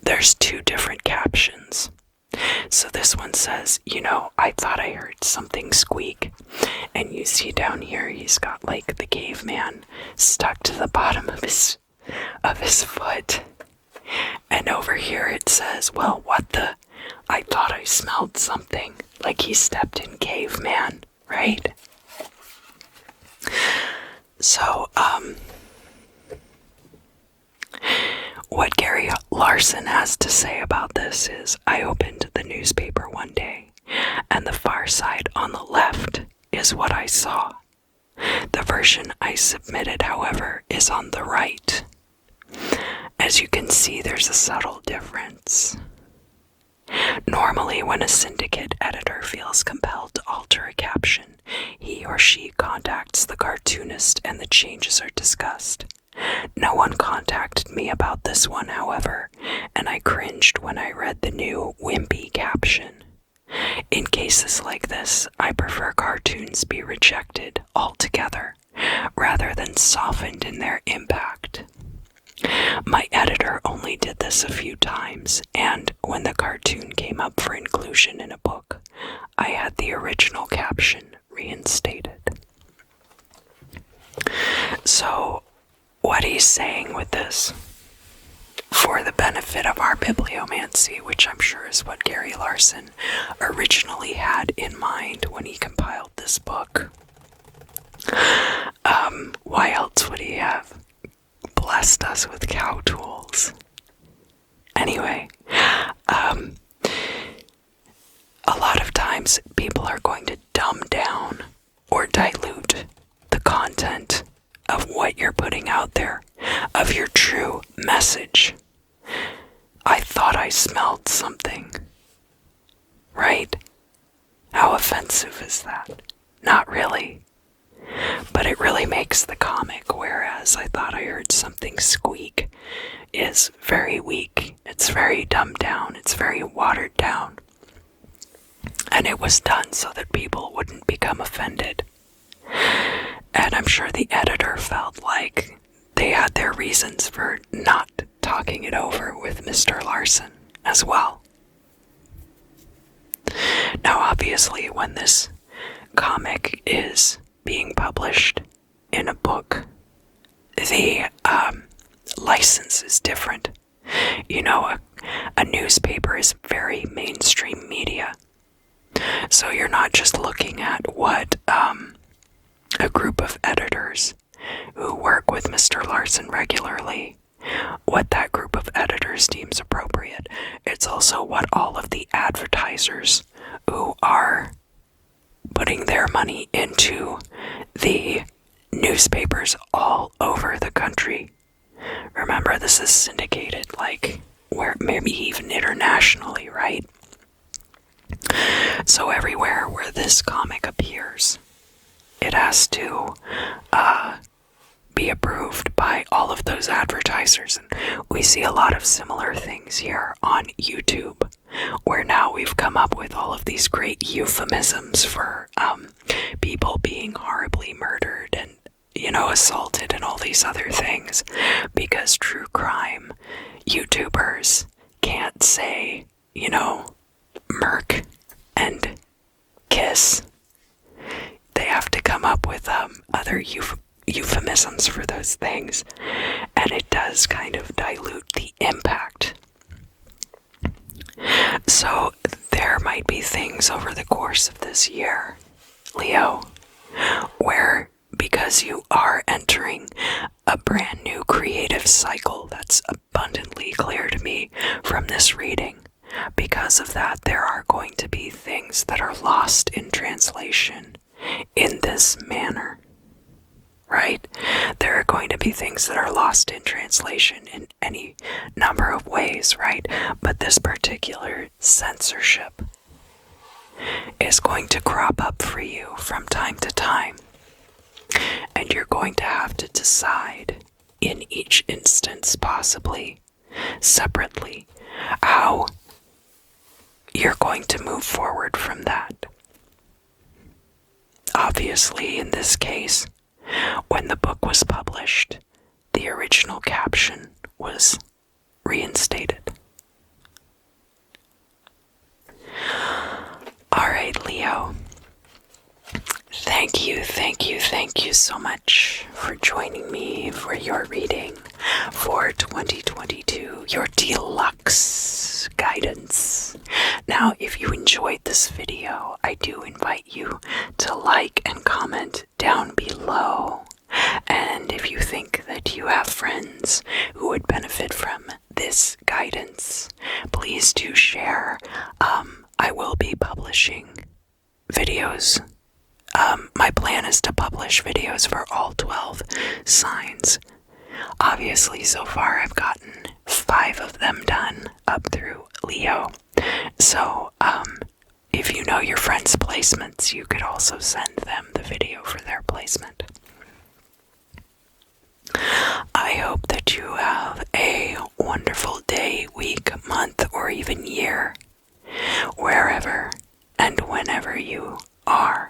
there's two different captions. So this one says, I thought I heard something squeak. And you see down here, he's got like the caveman stuck to the bottom of his foot. And over here it says, well, what the? I thought I smelled something. Like he stepped in caveman, right? So, what Gary Larson has to say about this is, I opened the newspaper one day, and the far side on the left is what I saw. The version I submitted, however, is on the right. As you can see, there's a subtle difference. Normally, when a syndicate editor feels compelled to alter a caption, he or she contacts the cartoonist and the changes are discussed. No one contacted me about this one, however, and I cringed when I read the new wimpy caption. In cases like this, I prefer cartoons be rejected altogether, rather than softened in their impact. My editor only did this a few times, and when the cartoon came up for inclusion in a book, I had the original caption reinstated. So, what he's saying with this, for the benefit of our bibliomancy, which I'm sure is what Gary Larson originally had in mind when he compiled this book. Why else would he have blessed us with cow tools? Anyway, a lot of times people are going to dumb down or dilute the content of what you're putting out there, of your true message. I thought I smelled something. Right? How offensive is that? Not really. But it really makes the comic, whereas I thought I heard something squeak is very weak. It's very dumbed down. It's very watered down. And it was done so that people wouldn't become offended. And I'm sure the editor felt like they had their reasons for not talking it over with Mr. Larson as well. Now, obviously, when this comic is being published in a book, the license is different. A newspaper is very mainstream media. So you're not just looking at what a group of editors who work with Mr. Larson regularly, what that group of editors deems appropriate. It's also what all of the advertisers who are putting their money into the newspapers all over the country. Remember, this is syndicated, like, where maybe even internationally, right? So everywhere where this comic appears, it has to be approved by all of those advertisers. And we see a lot of similar things here on YouTube, where now we've come up with all of these great euphemisms for people being horribly murdered and, assaulted and all these other things, because true crime YouTubers can't say, murk and kiss. They have to come up with other euphemisms for those things, and it does kind of dilute the impact. So there might be things over the course of this year, Leo, where, because you are entering a brand new creative cycle, that's abundantly clear to me from this reading. Because of that, there are going to be things that are lost in translation in this manner, right? There are going to be things that are lost in translation in any number of ways, right? But this particular censorship is going to crop up for you from time to time. And you're going to have to decide in each instance, possibly separately, how you're going to move forward from that. Obviously, in this case, when the book was published, the original caption was reinstated. Alright, Leo. Thank you so much for joining me for your reading for 2022, your deluxe guidance. Now, if you enjoyed this video, I do invite you to like and comment down below. And if you think that you have friends who would benefit from this guidance, please do share. I will be publishing videos. My plan is to publish videos for all 12 signs. Obviously, so far I've gotten 5 of them done up through Leo. So, if you know your friends' placements, you could also send them the video for their placement. I hope that you have a wonderful day, week, month, or even year, wherever and whenever you are.